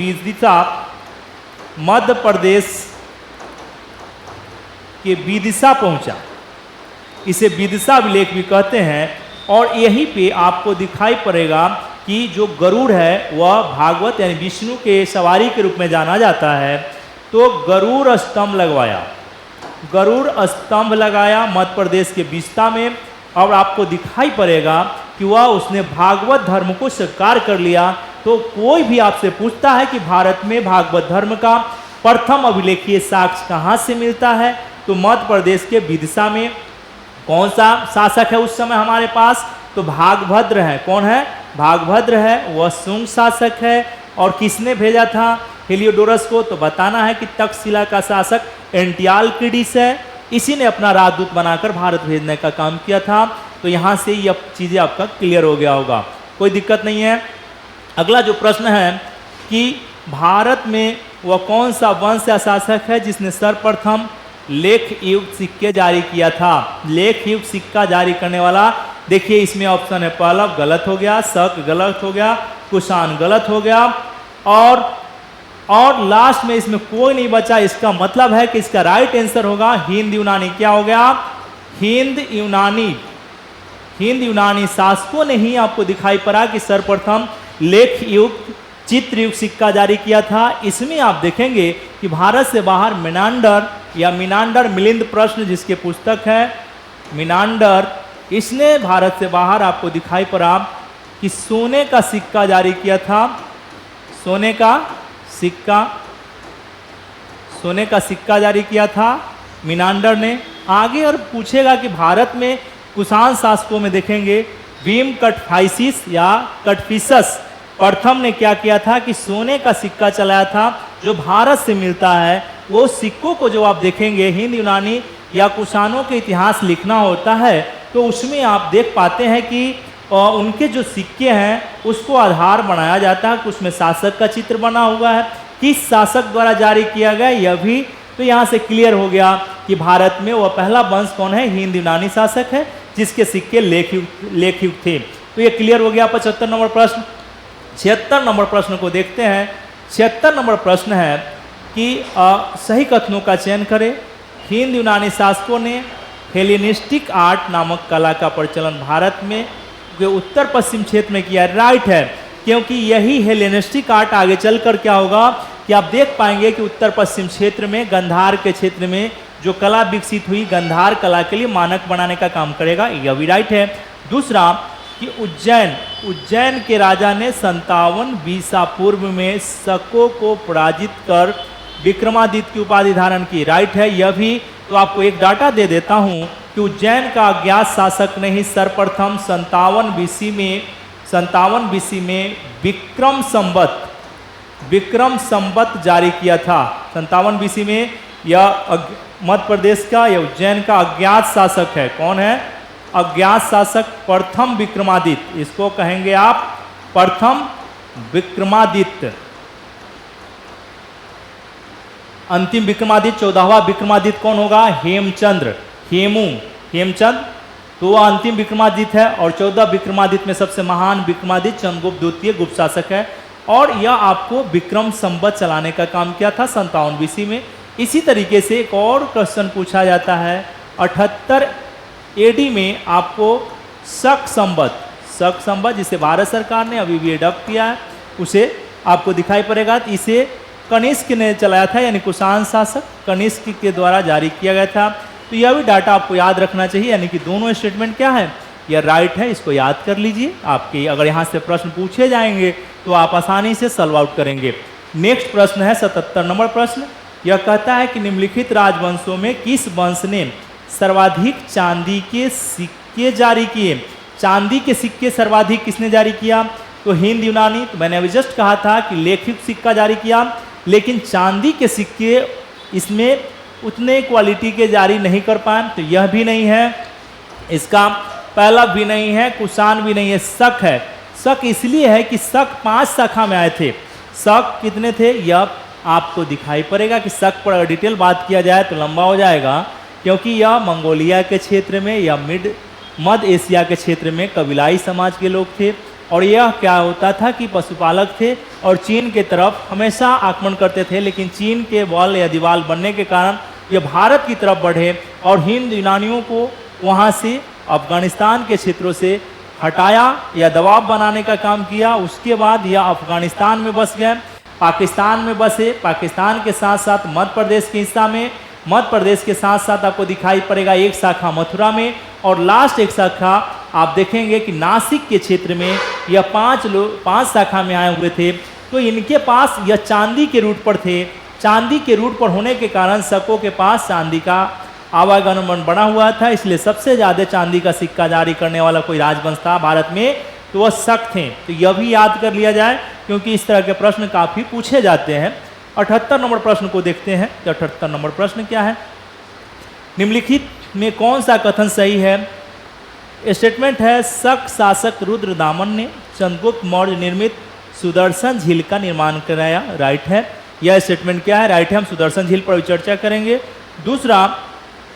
विदिशा पहुंचा। इसे विदिशा अभिलेख भी कहते हैं। और यहीं पे आपको दिखाई पड़ेगा कि जो गरुड़ है वह भागवत यानी विष्णु के सवारी के रूप में जाना जाता है। तो गरुड़ स्तंभ लगाया मध्य प्रदेश के विदिशा में, और आपको दिखाई पड़ेगा कि वह उसने भागवत धर्म को स्वीकार कर लिया। तो कोई भी आपसे पूछता है कि भारत में भागवत धर्म का प्रथम अभिलेखीय साक्ष्य कहाँ से मिलता है, तो मध्य प्रदेश के विदिशा में। कौन सा शासक है उस समय हमारे पास, तो भागभद्र है। कौन है, भागभद्र है, वह शुंग शासक है। और किसने भेजा था हेलियोडोरस को, तो बताना है कि तक्षशिला का शासक एंटियालकिडिस है। इसी ने अपना राजदूत बनाकर भारत भेजने का काम किया था। तो यहाँ से ये चीज़ें आपका क्लियर हो गया होगा, कोई दिक्कत नहीं है। अगला जो प्रश्न है कि भारत में वह कौन सा वंश या शासक है जिसने सर्वप्रथम लेख युक्त सिक्के जारी किया था। लेख युक्त सिक्का जारी करने वाला, देखिए इसमें ऑप्शन है पहलव गलत हो गया, शक गलत हो गया, कुषाण गलत हो गया, और लास्ट में इसमें कोई नहीं बचा। इसका मतलब है कि इसका राइट आंसर होगा हिंद यूनानी। क्या हो गया, हिंद यूनानी शासकों ने ही आपको दिखाई पड़ा कि सर्वप्रथम लेख युक्त चित्र युक्त सिक्का जारी किया था। इसमें आप देखेंगे कि भारत से बाहर मीनांडर मिलिंद प्रश्न जिसके पुस्तक है मीनांडर, इसने भारत से बाहर आपको दिखाई पड़ा कि सोने का सिक्का जारी किया था। सोने का सिक्का जारी किया था मीनांडर ने। आगे और पूछेगा कि भारत में कुषाण शासकों में देखेंगे भीम कटफाइसिस या कटफिसस प्रथम ने क्या किया था कि सोने का सिक्का चलाया था जो भारत से मिलता है। वो सिक्कों को जो आप देखेंगे हिंद यूनानी या कुषाणों के इतिहास लिखना होता है, तो उसमें आप देख पाते हैं कि उनके जो सिक्के हैं उसको आधार बनाया जाता है, उसमें शासक का चित्र बना हुआ है, किस शासक द्वारा जारी किया गया यह भी। तो यहाँ से क्लियर हो गया कि भारत में वह पहला वंश कौन है, हिंद यूनानी शासक है जिसके सिक्के लेखयुक्त थे। तो ये क्लियर हो गया 75 नंबर प्रश्न। 76 नंबर प्रश्न को देखते हैं। 76 नंबर प्रश्न है कि सही कथनों का चयन करें। हिंद यूनानी शासकों ने हेलेनिस्टिक आर्ट नामक कला का प्रचलन भारत में उत्तर पश्चिम क्षेत्र में किया। राइट है, क्योंकि यही हेलेनिस्टिक आर्ट आगे चलकर क्या होगा कि आप देख पाएंगे कि उत्तर पश्चिम क्षेत्र में गांधार के क्षेत्र में जो कला विकसित हुई, गांधार कला के लिए मानक बनाने का काम करेगा, यह भी राइट है। दूसरा कि उज्जैन के राजा ने 57 बीसा पूर्व में शकों को पराजित कर विक्रमादित्य की उपाधि धारण की। राइट है यह भी। तो आपको एक डाटा दे देता हूं कि उज्जैन का अज्ञात शासक ने ही सर्वप्रथम 57 बीसी में विक्रम संवत जारी किया था। 57 बीसी में यह मध्य प्रदेश का या उज्जैन का अज्ञात शासक है। कौन है, अज्ञात शासक प्रथम विक्रमादित्य, इसको कहेंगे आप प्रथम विक्रमादित्य। अंतिम विक्रमादित्य 14वां विक्रमादित्य कौन होगा, हेमचंद्र। तो वह अंतिम विक्रमादित्य है। और 14 विक्रमादित्य में सबसे महान विक्रमादित्य चंद्रगुप्त द्वितीय गुप्त शासक है। और यह आपको विक्रम संवत चलाने का काम किया था 57 बीसी में। इसी तरीके से एक और क्वेश्चन पूछा जाता है 78 एडी में आपको शक संवत जिसे भारत सरकार ने अभी भी अडॉप्ट किया है, उसे आपको दिखाई पड़ेगा। इसे कनिष्क ने चलाया था, यानी कुषाण शासक कनिष्क के द्वारा जारी किया गया था। तो यह भी डाटा आपको याद रखना चाहिए, यानी कि दोनों स्टेटमेंट क्या है, यह राइट है, इसको याद कर लीजिए। आपके अगर यहाँ से प्रश्न पूछे जाएंगे तो आप आसानी से सॉल्व आउट करेंगे। नेक्स्ट प्रश्न है 77 नंबर प्रश्न। यह कहता है कि निम्नलिखित राजवंशों में किस वंश ने सर्वाधिक चांदी के सिक्के जारी किए। चांदी के सिक्के सर्वाधिक किसने जारी किया, तो हिंद यूनानी। तो मैंने अभी जस्ट कहा था कि लेखयुक्त सिक्का जारी किया, लेकिन चांदी के सिक्के इसमें उतने क्वालिटी के जारी नहीं कर पाए। तो यह भी नहीं है, इसका पहला भी नहीं है, कुषाण भी नहीं है, शक है। शक इसलिए है कि शक 5 शाखा में आए थे। शक कितने थे यह आपको दिखाई पड़ेगा कि शक पर डिटेल बात किया जाए तो लंबा हो जाएगा। क्योंकि यह मंगोलिया के क्षेत्र में या मध्य एशिया के क्षेत्र में कबीलाई समाज के लोग थे, और यह क्या होता था कि पशुपालक थे और चीन के तरफ हमेशा आक्रमण करते थे, लेकिन चीन के बल या दीवार बनने के कारण यह भारत की तरफ बढ़े और हिंद यूनानियों को वहाँ से अफगानिस्तान के क्षेत्रों से हटाया या दबाव बनाने का काम किया। उसके बाद यह अफगानिस्तान में बस गए, पाकिस्तान में बसे, पाकिस्तान के साथ साथ मध्य प्रदेश के हिस्सा में, मध्य प्रदेश के साथ साथ आपको दिखाई पड़ेगा एक शाखा मथुरा में, और लास्ट एक शाखा आप देखेंगे कि नासिक के क्षेत्र में यह 5 शाखा में आए हुए थे। तो इनके पास यह चांदी के रूट पर थे। चांदी के रूट पर होने के कारण शकों के पास चांदी का आवागमन बना हुआ था, इसलिए सबसे ज़्यादा चांदी का सिक्का जारी करने वाला कोई राजवंश था भारत में तो वह शक थे। तो यह भी याद कर लिया जाए, क्योंकि इस तरह के प्रश्न काफ़ी पूछे जाते हैं। 78 नंबर प्रश्न को देखते हैं। तो 78 नंबर प्रश्न क्या है? निम्नलिखित में कौन सा कथन सही है? स्टेटमेंट है, शक शासक रुद्रदामन ने चंद्रगुप्त मौर्य निर्मित सुदर्शन झील का निर्माण कराया। राइट है। यह स्टेटमेंट क्या है? राइट है। हम सुदर्शन झील पर चर्चा करेंगे। दूसरा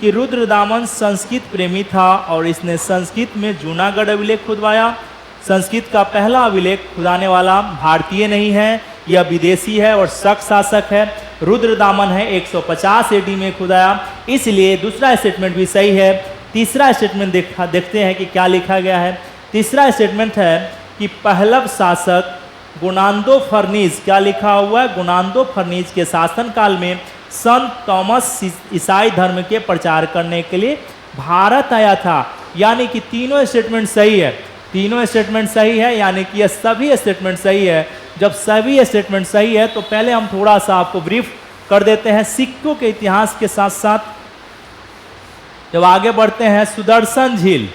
कि रुद्रदामन संस्कृत प्रेमी था और इसने संस्कृत में जूनागढ़ अभिलेख खुदवाया। संस्कृत का पहला अभिलेख खुदाने वाला भारतीय नहीं है, यह विदेशी है और शक शासक है। रुद्रदामन है 150 AD में खुदाया, इसलिए दूसरा स्टेटमेंट भी सही है। तीसरा स्टेटमेंट देखते हैं कि क्या लिखा गया है। तीसरा स्टेटमेंट है कि पहलव शासक गुणांदो फर्नीज, क्या लिखा हुआ है? गुणांदो फर्नीज के शासनकाल में संत थॉमस ईसाई धर्म के प्रचार करने के लिए भारत आया था। यानी कि तीनों स्टेटमेंट सही है। तीनों स्टेटमेंट सही है, यानी कि यह सभी स्टेटमेंट सही है। जब सभी स्टेटमेंट सही है तो पहले हम थोड़ा सा आपको ब्रीफ कर देते हैं सिक्कों के इतिहास के साथ साथ। जब आगे बढ़ते हैं, सुदर्शन झील,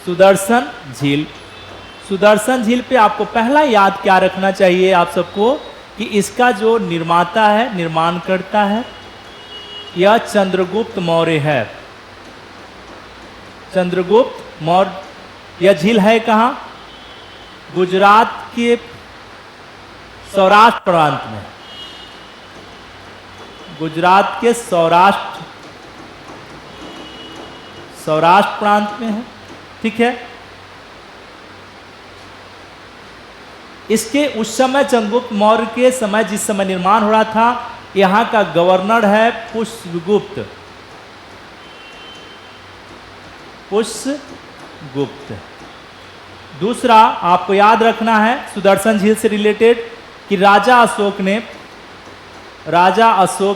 सुदर्शन झील, सुदर्शन झील पे आपको पहला याद क्या रखना चाहिए आप सबको कि इसका जो निर्माता है, निर्माण करता है, यह चंद्रगुप्त मौर्य है। चंद्रगुप्त मौर्य। यह झील है कहाँ? गुजरात के सौराष्ट्र प्रांत में, गुजरात के सौराष्ट्र प्रांत में है। ठीक है। इसके उस समय चंद्रगुप्त मौर्य के समय जिस समय निर्माण हो रहा था, यहाँ का गवर्नर है पुष्यगुप्त। पुष्यगुप्त। दूसरा आपको याद रखना है सुदर्शन झील से रिलेटेड कि राजा अशोक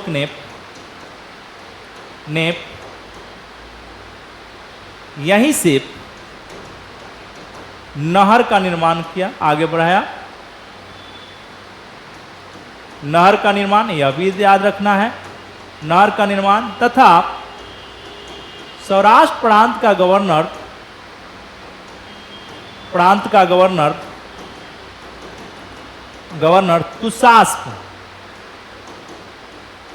ने यहीं से नहर का निर्माण किया, आगे बढ़ाया। नहर का निर्माण, यह भी याद रखना है, नहर का निर्माण, तथा सौराष्ट्र प्रांत का गवर्नर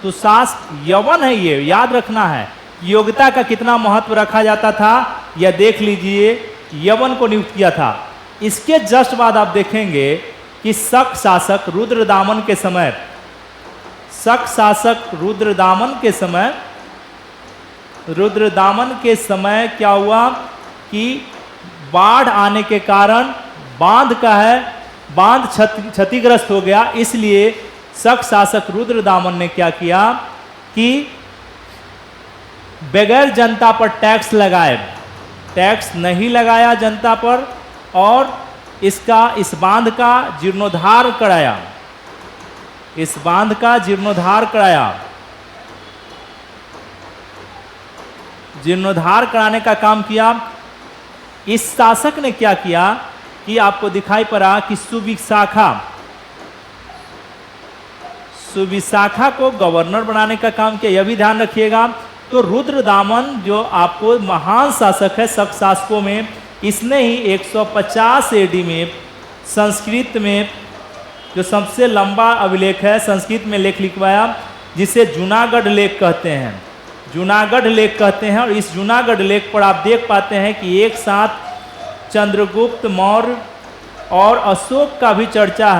तुषास्प यवन है। ये याद रखना है, योग्यता का कितना महत्व रखा जाता था यह देख लीजिए। यवन को नियुक्त किया था। इसके जस्ट बाद आप देखेंगे कि शक शासक रुद्रदामन के समय क्या हुआ कि बाढ़ आने के कारण बांध क्षतिग्रस्त हो गया। इसलिए शक शासक रुद्रदामन ने क्या किया कि बगैर जनता पर टैक्स लगाए, टैक्स नहीं लगाया जनता पर, और इस बांध का जीर्णोद्धार कराया। जीर्णोद्धार कराने का काम किया। इस शासक ने क्या किया कि आपको दिखाई पड़ा कि सुविशाखा को गवर्नर बनाने का काम किया। यह भी ध्यान रखिएगा। तो रुद्रदामन जो आपको महान शासक है शक शासकों में, इसने ही 150 AD में संस्कृत में जो सबसे लंबा अभिलेख है संस्कृत में लेख लिखवाया, जिसे जूनागढ़ लेख कहते हैं। जूनागढ़ लेख कहते हैं। और इस जूनागढ़ लेख पर आप देख पाते हैं कि एक साथ चंद्रगुप्त मौर्य और अशोक का भी चर्चा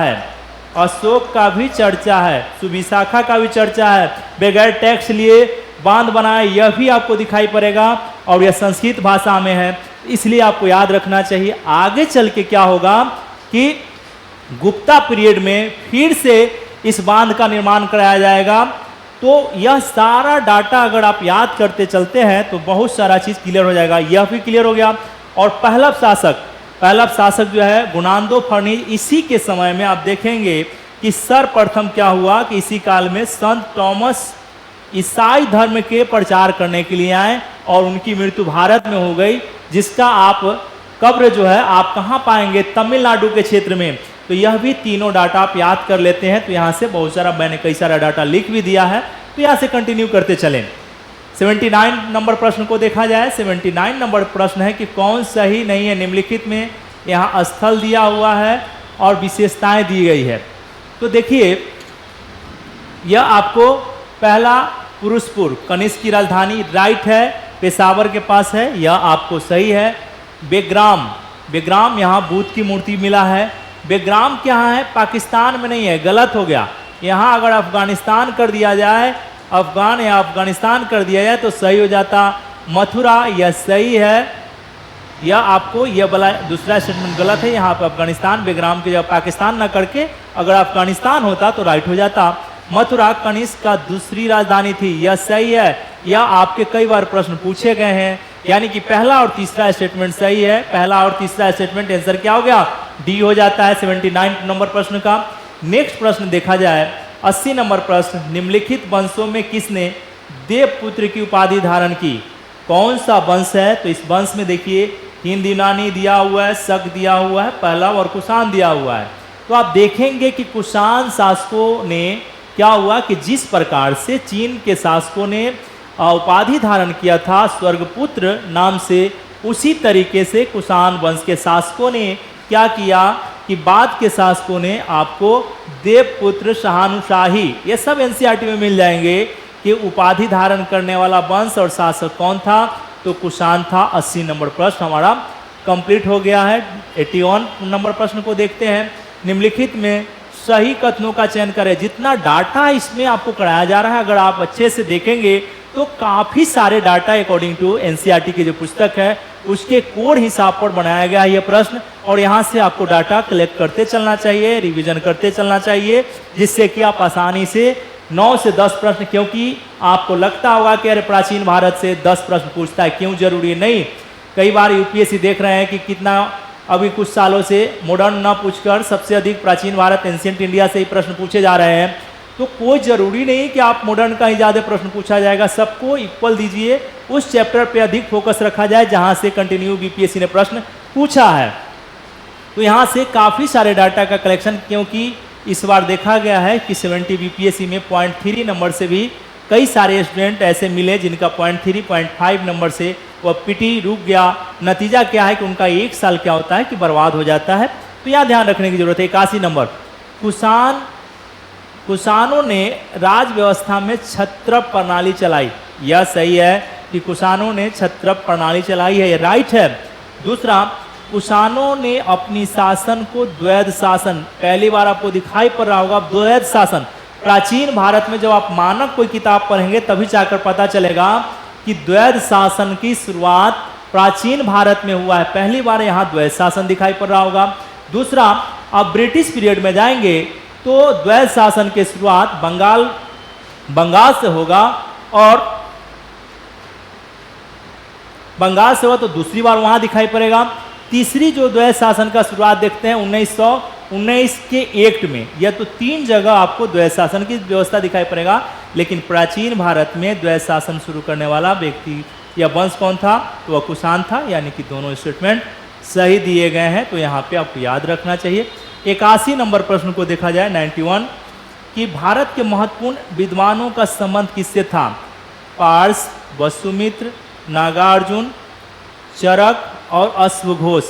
है, सुविशाखा का भी चर्चा है। बगैर टैक्स लिए बांध बनाए, यह भी आपको दिखाई पड़ेगा और यह संस्कृत भाषा में है, इसलिए आपको याद रखना चाहिए। आगे चल के क्या होगा कि गुप्ता पीरियड में फिर से इस बांध का निर्माण कराया जाएगा। तो यह सारा डाटा अगर आप याद करते चलते हैं तो बहुत सारा चीज़ क्लियर हो जाएगा। यह भी क्लियर हो गया। और पहला शासक जो है गुणांदो फर्निज, इसी के समय में आप देखेंगे कि सर्वप्रथम क्या हुआ कि इसी काल में संत थॉमस ईसाई धर्म के प्रचार करने के लिए आए और उनकी मृत्यु भारत में हो गई, जिसका आप कब्र जो है आप कहाँ पाएंगे, तमिलनाडु के क्षेत्र में। तो यह भी तीनों डाटा आप याद कर लेते हैं। तो यहाँ से बहुत सारा, मैंने कई सारा डाटा लिख भी दिया है, तो यहाँ से कंटिन्यू करते चलें। 79 नंबर प्रश्न को देखा जाए। 79 नंबर प्रश्न है कि कौन सही नहीं है निम्नलिखित में। यहाँ स्थल दिया हुआ है और विशेषताएं दी गई है। तो देखिए, यह आपको पहला पुरुषपुर कनिष्क की राजधानी राइट है, पेशावर के पास है, यह आपको सही है। बेग्राम यहाँ बुद्ध की मूर्ति मिला है। बेग्राम क्या है, पाकिस्तान में नहीं है, गलत हो गया। यहाँ अगर अफगानिस्तान कर दिया जाए, अफगान या अफगानिस्तान कर दिया जाए तो सही हो जाता। मथुरा यह सही है, यह आपको यह वाला दूसरा स्टेटमेंट गलत है। यहाँ पर अफगानिस्तान, बेग्राम की जगह पाकिस्तान न करके अगर अफगानिस्तान होता तो राइट हो जाता। मथुरा कनिष्क का दूसरी राजधानी थी, यह सही है। यह आपके कई बार प्रश्न पूछे गए हैं, यानी कि पहला और तीसरा स्टेटमेंट सही है। पहला और तीसरा स्टेटमेंट आंसर क्या हो गया, डी हो जाता है 79 नंबर प्रश्न का। नेक्स्ट प्रश्न देखा जाए 80 नंबर प्रश्न, निम्नलिखित वंशों में किसने देवपुत्र की उपाधि धारण की। कौन सा वंश है, तो इस वंश में देखिए हिंद यूनानी दिया हुआ है, शक दिया हुआ है, पहलव और कुषाण दिया हुआ है। तो आप देखेंगे कि कुषाण शासकों ने क्या हुआ कि जिस प्रकार से चीन के शासकों ने उपाधि धारण किया था स्वर्गपुत्र नाम से, उसी तरीके से कुषाण वंश के शासकों ने क्या किया कि बाद के शासकों ने आपको देवपुत्र शाहानुशाही, ये सब एनसीईआरटी में मिल जाएंगे कि उपाधि धारण करने वाला वंश और शासक कौन था, तो कुषाण था। 80 नंबर प्रश्न हमारा कंप्लीट हो गया है। 81 नंबर प्रश्न को देखते हैं। निम्नलिखित में सही कथनों का चयन करें। जितना डाटा इसमें आपको कराया जा रहा है, अगर आप अच्छे से देखेंगे तो काफ़ी सारे डाटा अकॉर्डिंग टू एनसीईआरटी की जो पुस्तक है उसके कोड हिसाब पर बनाया गया है यह प्रश्न, और यहाँ से आपको डाटा कलेक्ट करते चलना चाहिए, रिवीजन करते चलना चाहिए, जिससे कि आप आसानी से 9 से 10 प्रश्न, क्योंकि आपको लगता होगा कि अरे प्राचीन भारत से 10 प्रश्न पूछता है, क्यों जरूरी नहीं। कई बार यूपीएससी देख रहे हैं कि कितना अभी कुछ सालों से मॉडर्न ना पूछकर सबसे अधिक प्राचीन भारत एंशिएंट इंडिया से ही प्रश्न पूछे जा रहे हैं। तो कोई ज़रूरी नहीं कि आप मॉडर्न का ही ज़्यादा प्रश्न पूछा जाएगा, सबको इक्वल दीजिए, उस चैप्टर पे अधिक फोकस रखा जाए जहां से कंटिन्यू बीपीएससी ने प्रश्न पूछा है। तो यहाँ से काफ़ी सारे डाटा का कलेक्शन, क्योंकि इस बार देखा गया है कि 70 बीपीएससी में 0.3 नंबर से भी कई सारे स्टूडेंट ऐसे मिले जिनका 0.3, 0.5 नंबर से वह पीटी रुक गया। नतीजा क्या है कि उनका 1 साल क्या होता है कि बर्बाद हो जाता है। तो यहाँ ध्यान रखने की जरूरत है। 81 नंबर, कुषाणों ने राज व्यवस्था में क्षत्रप प्रणाली चलाई। यह सही है कि कुषाणों ने क्षत्रप प्रणाली चलाई है, यह राइट है। दूसरा, कुषाणों ने अपनी शासन को द्वैध शासन, पहली बार आपको दिखाई पड़ रहा होगा द्वैध शासन। प्राचीन भारत में जब आप मानक कोई किताब पढ़ेंगे तभी जाकर पता चलेगा कि द्वैध शासन की शुरुआत प्राचीन भारत में हुआ है, पहली बार यहाँ द्वैध शासन दिखाई पड़ रहा होगा। दूसरा, आप ब्रिटिश पीरियड में जाएंगे तो द्वैध शासन की शुरुआत बंगाल से होगा, और बंगाल से होगा तो दूसरी बार वहां दिखाई पड़ेगा। तीसरी जो द्वैध शासन का शुरुआत देखते हैं 1919 के एक्ट में, यह तो 3 जगह आपको द्वैध शासन की व्यवस्था दिखाई पड़ेगा। लेकिन प्राचीन भारत में द्वैध शासन शुरू करने वाला व्यक्ति या वंश कौन था, तो वह कुषाण था, यानी कि दोनों स्टेटमेंट सही दिए गए हैं। तो यहाँ पे आपको याद रखना चाहिए। 81 नंबर प्रश्न को देखा जाए 91, कि भारत के महत्वपूर्ण विद्वानों का संबंध किससे था। पारस, वसुमित्र, नागार्जुन, चरक और अश्वघोष,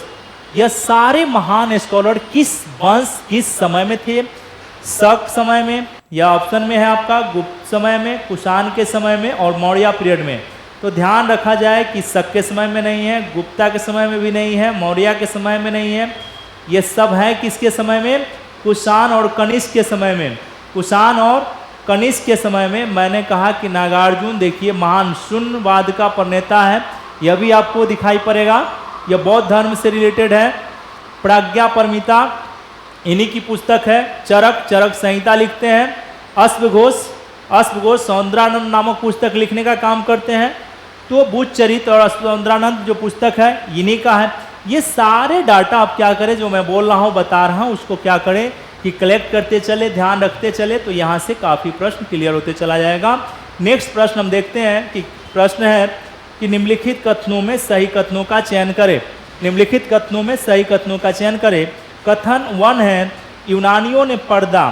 यह सारे महान स्कॉलर किस वंश किस समय में थे। शक समय में, या ऑप्शन में है आपका गुप्त समय में, कुषाण के समय में और मौर्य पीरियड में। तो ध्यान रखा जाए कि शक के समय में नहीं है, गुप्ता के समय में भी नहीं है, मौर्य के समय में नहीं है, ये सब है किसके समय में, कुषाण और कनिष्क के समय में। कुषाण और कनिष्क के समय में मैंने कहा कि नागार्जुन देखिए महान शून्यवाद का प्रणेता है, यह भी आपको दिखाई पड़ेगा, यह बौद्ध धर्म से रिलेटेड है। प्राज्ञा परमिता इन्हीं की पुस्तक है। चरक, चरक संहिता लिखते हैं। अश्वघोष सौंदरानंद नामक पुस्तक लिखने का काम करते हैं। तो बुद्धचरित और सौंदरानंद जो पुस्तक है इन्हीं का है। ये सारे डाटा आप क्या करें, जो मैं बोल रहा हूँ बता रहा हूँ उसको क्या करें कि कलेक्ट करते चले, ध्यान रखते चले, तो यहाँ से काफ़ी प्रश्न क्लियर होते चला जाएगा। नेक्स्ट प्रश्न हम देखते हैं कि प्रश्न है कि निम्नलिखित कथनों में सही कथनों का चयन करें। निम्नलिखित कथनों में सही कथनों का चयन करें। कथन 1 है यूनानियों ने पर्दा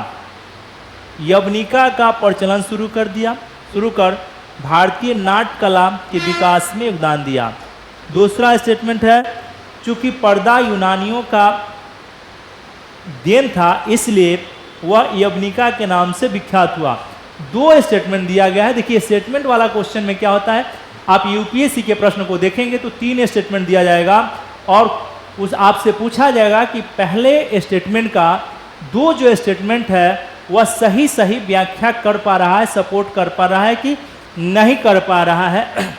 यवनिका का प्रचलन शुरू कर भारतीय नाट्य कला के विकास में योगदान दिया। दूसरा स्टेटमेंट है चूंकि पर्दा यूनानियों का देन था इसलिए वह यवनिका के नाम से विख्यात हुआ। 2 स्टेटमेंट दिया गया है। देखिए स्टेटमेंट वाला क्वेश्चन में क्या होता है, आप यूपीएससी के प्रश्न को देखेंगे तो 3 स्टेटमेंट दिया जाएगा और उस आपसे पूछा जाएगा कि पहले स्टेटमेंट का 2 जो स्टेटमेंट है वह सही व्याख्या कर पा रहा है, सपोर्ट कर पा रहा है कि नहीं कर पा रहा है।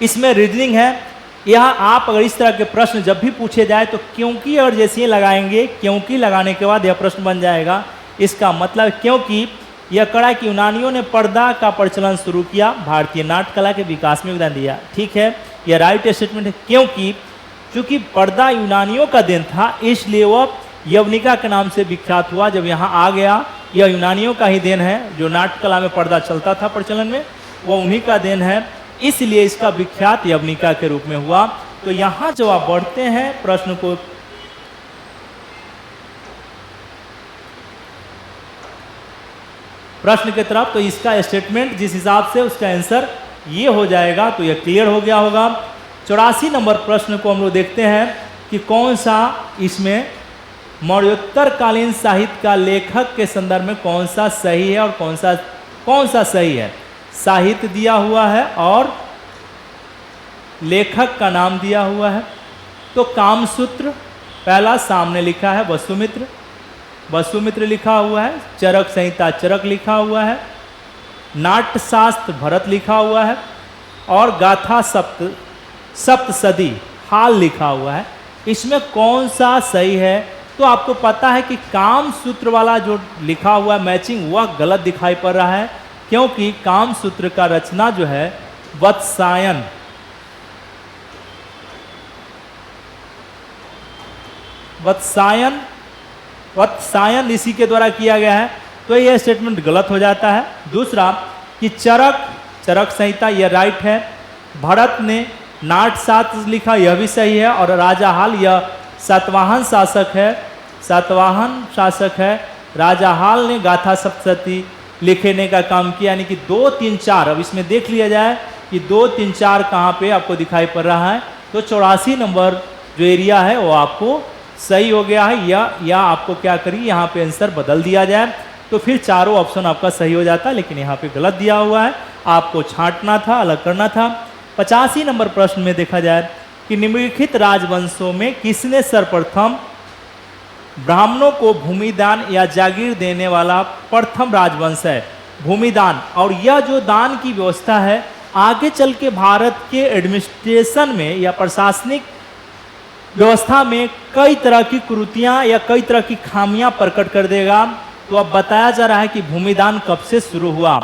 इसमें रीजनिंग है। यहाँ आप अगर इस तरह के प्रश्न जब भी पूछे जाए तो क्योंकि और जैसे ही लगाएंगे, क्योंकि लगाने के बाद यह प्रश्न बन जाएगा। इसका मतलब क्योंकि यह कड़ा कि यूनानियों ने पर्दा का प्रचलन शुरू किया, भारतीय नाट्य कला के विकास में योगदान दिया। ठीक है, यह राइट स्टेटमेंट है। क्योंकि चूंकि पर्दा यूनानियों का देन था इसलिए वह यवनिका के नाम से विख्यात हुआ। जब यहाँ आ गया, यह यूनानियों का ही देन है, जो नाट्य कला में पर्दा चलता था प्रचलन में, वह उन्हीं का देन है, इसलिए इसका विख्यात यवनिका के रूप में हुआ। तो यहाँ जब आप बढ़ते हैं प्रश्न को प्रश्न की तरफ, तो इसका स्टेटमेंट जिस हिसाब से उसका आंसर ये हो जाएगा, तो यह क्लियर हो गया होगा। 84 नंबर प्रश्न को हम लोग देखते हैं कि कौन सा इसमें मौर्योत्तर कालीन साहित्य का लेखक के संदर्भ में कौन सा सही है और कौन सा सही है। साहित्य दिया हुआ है और लेखक का नाम दिया हुआ है। तो कामसूत्र पहला सामने लिखा है वसुमित्र लिखा हुआ है। चरक संहिता चरक लिखा हुआ है। नाट्यशास्त्र भरत लिखा हुआ है और गाथा सप्तसदी हाल लिखा हुआ है। इसमें कौन सा सही है? तो आपको पता है कि कामसूत्र वाला जो लिखा हुआ है मैचिंग, वह गलत दिखाई पड़ रहा है, क्योंकि कामसूत्र का रचना जो है वत्सायन इसी के द्वारा किया गया है। तो यह स्टेटमेंट गलत हो जाता है। दूसरा कि चरक संहिता, यह राइट है। भरत ने नाट्यशास्त्र लिखा, यह भी सही है। और राजा हाल, यह सातवाहन शासक है। राजा हाल ने गाथा सप्तशती लिखने का काम किया, यानी कि 2, 3, 4। अब इसमें देख लिया जाए कि 2, 3, 4 कहाँ पे आपको दिखाई पड़ रहा है। तो 84 नंबर जो एरिया है वो आपको सही हो गया है, या आपको क्या करिए यहाँ पे आंसर बदल दिया जाए, तो फिर चारों ऑप्शन आपका सही हो जाता है। लेकिन यहाँ पे गलत दिया हुआ है, आपको छांटना था, अलग करना था। 85 नंबर प्रश्न में देखा जाए कि निम्नलिखित राजवंशों में किसने सर्वप्रथम ब्राह्मणों को भूमिदान या जागीर देने वाला प्रथम राजवंश है? भूमिदान, और यह जो दान की व्यवस्था है आगे चल के भारत के एडमिनिस्ट्रेशन में या प्रशासनिक व्यवस्था में कई तरह की कुरीतियां या कई तरह की खामियां प्रकट कर देगा। तो अब बताया जा रहा है कि भूमिदान कब से शुरू हुआ।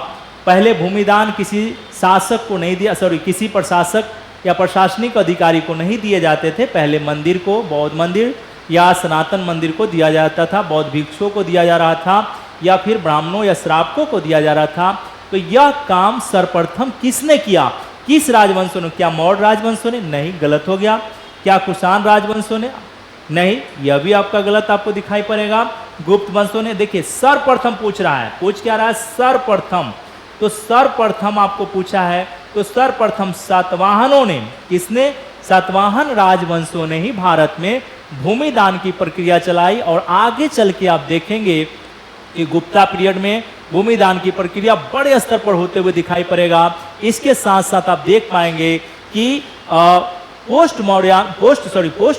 पहले भूमिदान किसी शासक को नहीं दिया, किसी प्रशासक या प्रशासनिक अधिकारी को नहीं दिए जाते थे। पहले मंदिर को, बौद्ध मंदिर या सनातन मंदिर को दिया जाता था, बौद्ध भिक्षुओं को दिया जा रहा था, या फिर ब्राह्मणों या श्रावकों को दिया जा रहा था। तो यह काम सर्वप्रथम किसने किया? किस राजवंशों ने? क्या मौर्य राजवंशों ने? नहीं, गलत हो गया। क्या कुषाण राजवंशों ने? नहीं, यह भी आपका गलत आपको दिखाई पड़ेगा। गुप्त वंशों ने? देखिए सर्वप्रथम पूछ रहा है, पूछ क्या रहा है? सर्वप्रथम। तो सर्वप्रथम आपको पूछा है, तो सर्वप्रथम सातवाहनों ने। किसने? सातवाहन राजवंशों ने ही भारत में भूमिदान की प्रक्रिया चलाई। और आगे चल के आप देखेंगे कि गुप्ता पीरियड में भूमिदान की प्रक्रिया बड़े स्तर पर होते हुए दिखाई पड़ेगा। इसके साथ साथ आप देख पाएंगे कि पोस्ट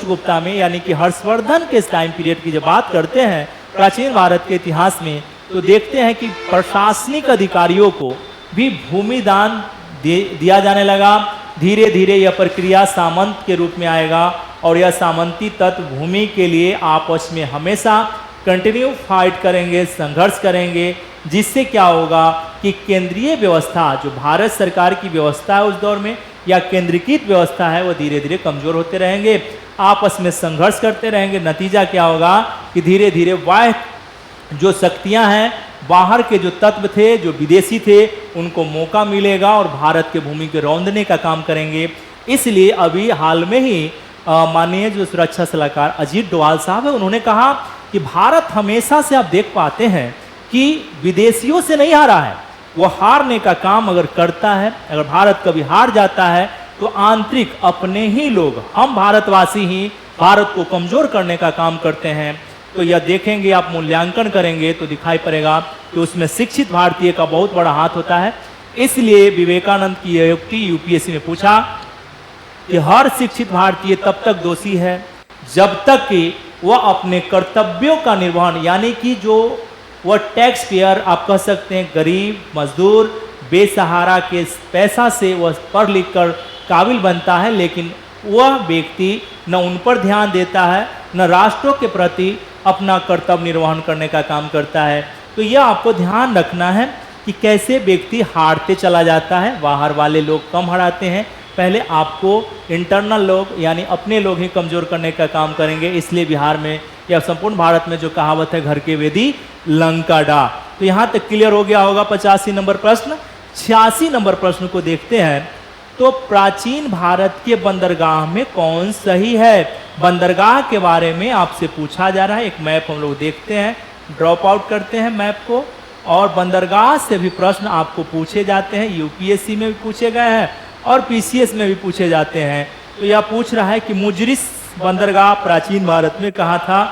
गुप्ता में, यानी कि हर्षवर्धन के टाइम पीरियड की जब बात करते हैं प्राचीन भारत के इतिहास में, तो देखते हैं कि प्रशासनिक अधिकारियों को भी भूमि दान दिया जाने लगा। धीरे धीरे यह प्रक्रिया सामंत के रूप में आएगा और यह सामंती तत्व भूमि के लिए आपस में हमेशा कंटिन्यू फाइट करेंगे, संघर्ष करेंगे, जिससे क्या होगा कि केंद्रीय व्यवस्था जो भारत सरकार की व्यवस्था है उस दौर में या केंद्रीकृत व्यवस्था है वो धीरे धीरे कमजोर होते रहेंगे, आपस में संघर्ष करते रहेंगे। नतीजा क्या होगा कि धीरे धीरे बाह्य जो शक्तियां हैं, बाहर के जो तत्व थे, जो विदेशी थे, उनको मौका मिलेगा और भारत के भूमि को रौंदने का काम करेंगे। इसलिए अभी हाल में ही माननीय जो सुरक्षा सलाहकार अजीत डोभाल साहब है, उन्होंने कहा कि भारत हमेशा से आप देख पाते हैं कि विदेशियों से नहीं हारा है, वो हारने का काम अगर करता है, अगर भारत कभी हार जाता है तो आंतरिक अपने ही लोग, हम भारतवासी ही भारत को कमजोर करने का काम करते हैं। तो यह देखेंगे, आप मूल्यांकन करेंगे तो दिखाई पड़ेगा कि उसमें शिक्षित भारतीय का बहुत बड़ा हाथ होता है। इसलिए विवेकानंद की यह युक्ति यूपीएससी में पूछा कि हर शिक्षित भारतीय तब तक दोषी है जब तक कि वह अपने कर्तव्यों का निर्वहन, यानी कि जो वह टैक्स पेयर आप कह सकते हैं, गरीब मजदूर बेसहारा के पैसा से वह पढ़ लिख कर काबिल बनता है, लेकिन वह व्यक्ति न उन पर ध्यान देता है न राष्ट्रों के प्रति अपना कर्तव्य निर्वहन करने का काम करता है। तो यह आपको ध्यान रखना है कि कैसे व्यक्ति हारते चला जाता है। बाहर वाले लोग कम हराते हैं, पहले आपको इंटरनल लोग यानी अपने लोग ही कमजोर करने का काम करेंगे। इसलिए बिहार में या संपूर्ण भारत में जो कहावत है, घर के वेदी लंका डा, तो यहाँ तक क्लियर हो गया होगा। 85 नंबर प्रश्न। 86 नंबर प्रश्न को देखते हैं। तो प्राचीन भारत के बंदरगाह में कौन सही है? बंदरगाह के बारे में आपसे पूछा जा रहा है। एक मैप हम लोग देखते हैं, ड्रॉप आउट करते हैं मैप को, और बंदरगाह से भी प्रश्न आपको पूछे जाते हैं। यूपीएससी में भी पूछे गए हैं और पीसीएस में भी पूछे जाते हैं। तो यह पूछ रहा है कि मुजरिस बंदरगाह प्राचीन भारत में कहाँ था?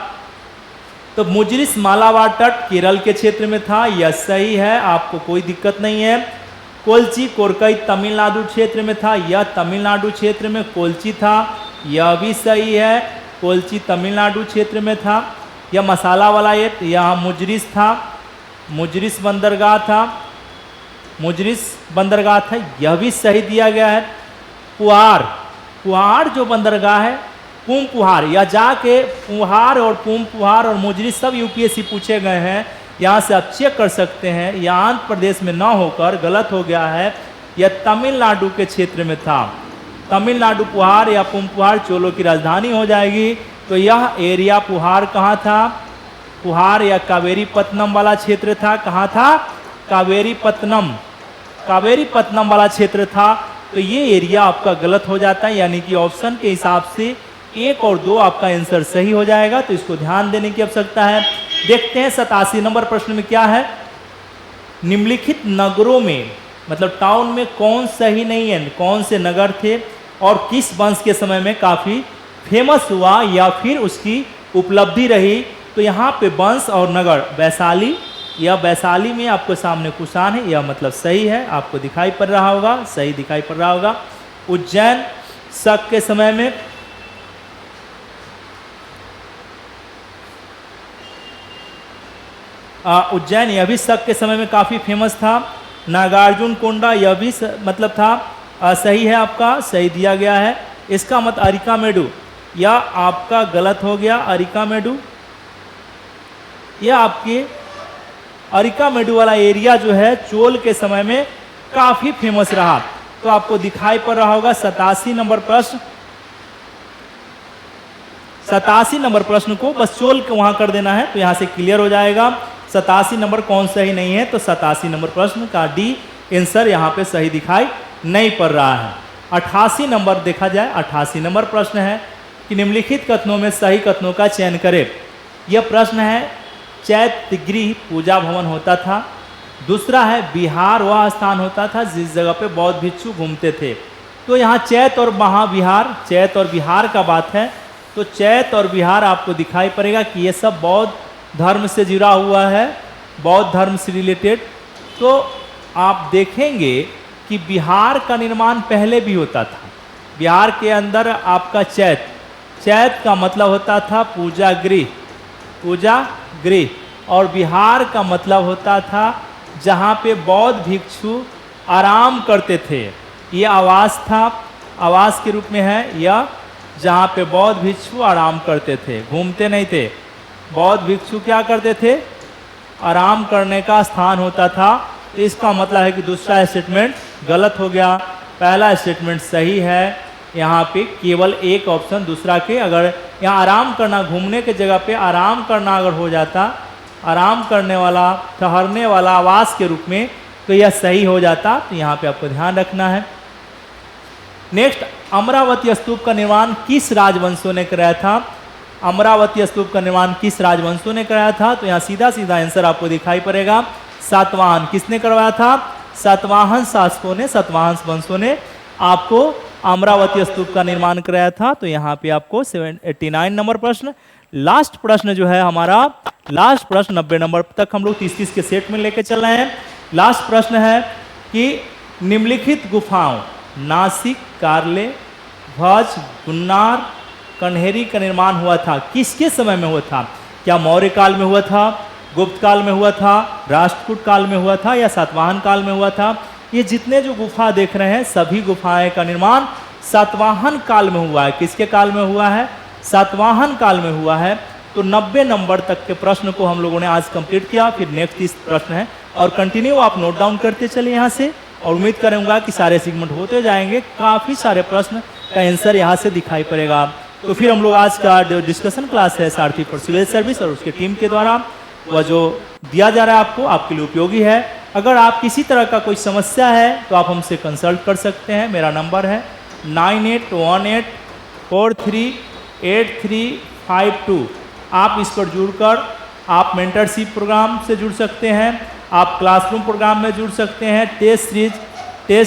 तो मुजरिस मालाबार तट केरल के क्षेत्र में था, यह सही है, आपको कोई दिक्कत नहीं है। कोलची कोरकई तमिलनाडु क्षेत्र में था, यह तमिलनाडु क्षेत्र में कोलची था, यह भी सही है, कोलची तमिलनाडु क्षेत्र में था। यह मसाला वाला यहाँ मुजरिस था, मुजरिस बंदरगाह था, मुजरिस बंदरगाह था, यह भी सही दिया गया है। पुहार, पुहार जो बंदरगाह है, पुम पुहार, या जाके पुहार और पुम पुहार और मुजरिस सब यूपीएससी पूछे गए हैं, यहाँ से आप चेक कर सकते हैं। यह आंध्र प्रदेश में ना होकर गलत हो गया है, यह तमिलनाडु के क्षेत्र में था। तमिलनाडु पुहार या पुम पुहार चोलों की राजधानी हो जाएगी। तो यह एरिया पुहार कहाँ था? पुहार या कावेरी पत्तनम वाला क्षेत्र था। कहाँ था? कावेरी पत्तनम, कावेरी पत्तनम वाला क्षेत्र था। तो ये एरिया आपका गलत हो जाता है, यानी कि ऑप्शन के हिसाब से 1 और 2 आपका आंसर सही हो जाएगा। तो इसको ध्यान देने की आवश्यकता है। देखते हैं 87 नंबर प्रश्न में क्या है। निम्नलिखित नगरों में, मतलब टाउन में कौन सही नहीं है? कौन से नगर थे और किस वंश के समय में काफ़ी फेमस हुआ या फिर उसकी उपलब्धि रही? तो यहाँ पे वंश और नगर, वैशाली, यह वैशाली में आपको सामने कुषाण है, यह मतलब सही है, आपको दिखाई पड़ रहा होगा, सही दिखाई पड़ रहा होगा। उज्जैन शक के समय में, उज्जैन यह भी शक के समय में काफ़ी फेमस था। नागार्जुन कोंडा यह भी मतलब था, सही है, आपका सही दिया गया है। इसका मत अरिकामेडु, यह आपका गलत हो गया। अरिकामेडु, यह आपके अरिकामेडु वाला एरिया जो है चोल के समय में काफ़ी फेमस रहा। तो आपको दिखाई पड़ रहा होगा 87 नंबर प्रश्न। 87 नंबर प्रश्न को बस चोल को वहाँ कर देना है तो यहाँ से क्लियर हो जाएगा। 87 नंबर कौन सही नहीं है? तो 87 नंबर प्रश्न का डी आंसर यहाँ पे सही दिखाई नहीं पड़ रहा है। 88 नंबर देखा जाए, 88 नंबर प्रश्न है कि निम्नलिखित कथनों में सही कथनों का चयन करें। यह प्रश्न है चैत्यगृह पूजा भवन होता था। दूसरा है बिहार वह स्थान होता था जिस जगह पे बौद्ध भिक्षु घूमते थे। तो यहाँ चैत और महाविहार, चैत और बिहार का बात है। तो चैत और बिहार आपको दिखाई पड़ेगा कि ये सब बौद्ध धर्म से जुड़ा हुआ है, बौद्ध धर्म से रिलेटेड। तो आप देखेंगे कि बिहार का निर्माण पहले भी होता था। बिहार के अंदर आपका चैत, चैत का मतलब होता था पूजा गृह, पूजा गृह। और विहार का मतलब होता था जहाँ पे बौद्ध भिक्षु आराम करते थे। ये आवास था, आवास के रूप में है यह, जहाँ पे बौद्ध भिक्षु आराम करते थे, घूमते नहीं थे। बौद्ध भिक्षु क्या करते थे? आराम करने का स्थान होता था। तो इसका मतलब है कि दूसरा स्टेटमेंट गलत हो गया, पहला स्टेटमेंट सही है। यहाँ पे केवल एक ऑप्शन दूसरा के, अगर यहाँ आराम करना, घूमने के जगह पे आराम करना अगर हो जाता, आराम करने वाला, ठहरने वाला, आवास के रूप में, तो यह सही हो जाता। तो यहाँ पे आपको ध्यान रखना है। नेक्स्ट, अमरावती स्तूप का निर्माण किस राजवंशों ने कराया था? अमरावती स्तूप का निर्माण किस राजवंशों ने कराया था? तो यहाँ सीधा सीधा आंसर आपको दिखाई पड़ेगा, सातवाहन। किसने करवाया था? सातवाहन शासकों ने, सातवाहन वंशों ने आपको अमरावती स्तूप का निर्माण कराया था। तो यहाँ पे आपको 89 नंबर प्रश्न। लास्ट प्रश्न जो है हमारा, लास्ट प्रश्न 90 नंबर तक हम लोग 30-30 के सेट में लेके चल रहे हैं। लास्ट प्रश्न है कि निम्नलिखित गुफाओं नासिक, कार्ले, भज, गुन्नार, कन्हेरी का निर्माण हुआ था किसके समय में हुआ था? क्या मौर्य काल में हुआ था, गुप्त काल में हुआ था, राष्ट्रकूट काल में हुआ था, या सातवाहन काल में हुआ था? ये जितने जो गुफा देख रहे हैं सभी गुफाएं का निर्माण सातवाहन काल में हुआ है। किसके काल में हुआ है? सातवाहन काल में हुआ है। तो 90 नंबर तक के प्रश्न को हम लोगों ने आज कंप्लीट किया। फिर नेक्स्ट 30 प्रश्न है और कंटिन्यू आप नोट डाउन करते चलिए यहाँ से, और उम्मीद करूँगा कि सारे सेगमेंट होते जाएंगे। काफ़ी सारे प्रश्न का आंसर यहाँ से दिखाई पड़ेगा। तो फिर हम लोग आज का जो डिस्कशन क्लास है सारथी फॉर सिविल सर्विस और उसके टीम के द्वारा, वह जो दिया जा रहा है आपको, आपके लिए उपयोगी है। अगर आप किसी तरह का कोई समस्या है तो आप हमसे कंसल्ट कर सकते हैं। मेरा नंबर है 9818438352। आप इस पर जुड़कर आप मेंटरशिप प्रोग्राम से जुड़ सकते हैं, आप क्लासरूम प्रोग्राम में जुड़ सकते हैं। टेस्ट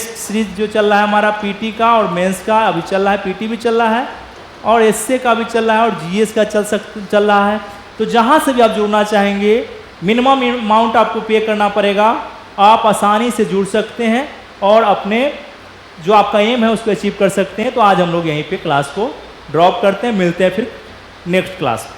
सीरीज जो चल रहा है हमारा पीटी का और मेंस का अभी चल रहा है, पीटी भी चल रहा है और एसए का भी चल रहा है और जीएस का चल रहा है। तो जहाँ से भी आप जुड़ना चाहेंगे, मिनिमम अमाउंट आपको पे करना पड़ेगा, आप आसानी से जुड़ सकते हैं और अपने जो आपका एम है उसको अचीव कर सकते हैं। तो आज हम लोग यहीं पे क्लास को ड्रॉप करते हैं, मिलते हैं फिर नेक्स्ट क्लास में।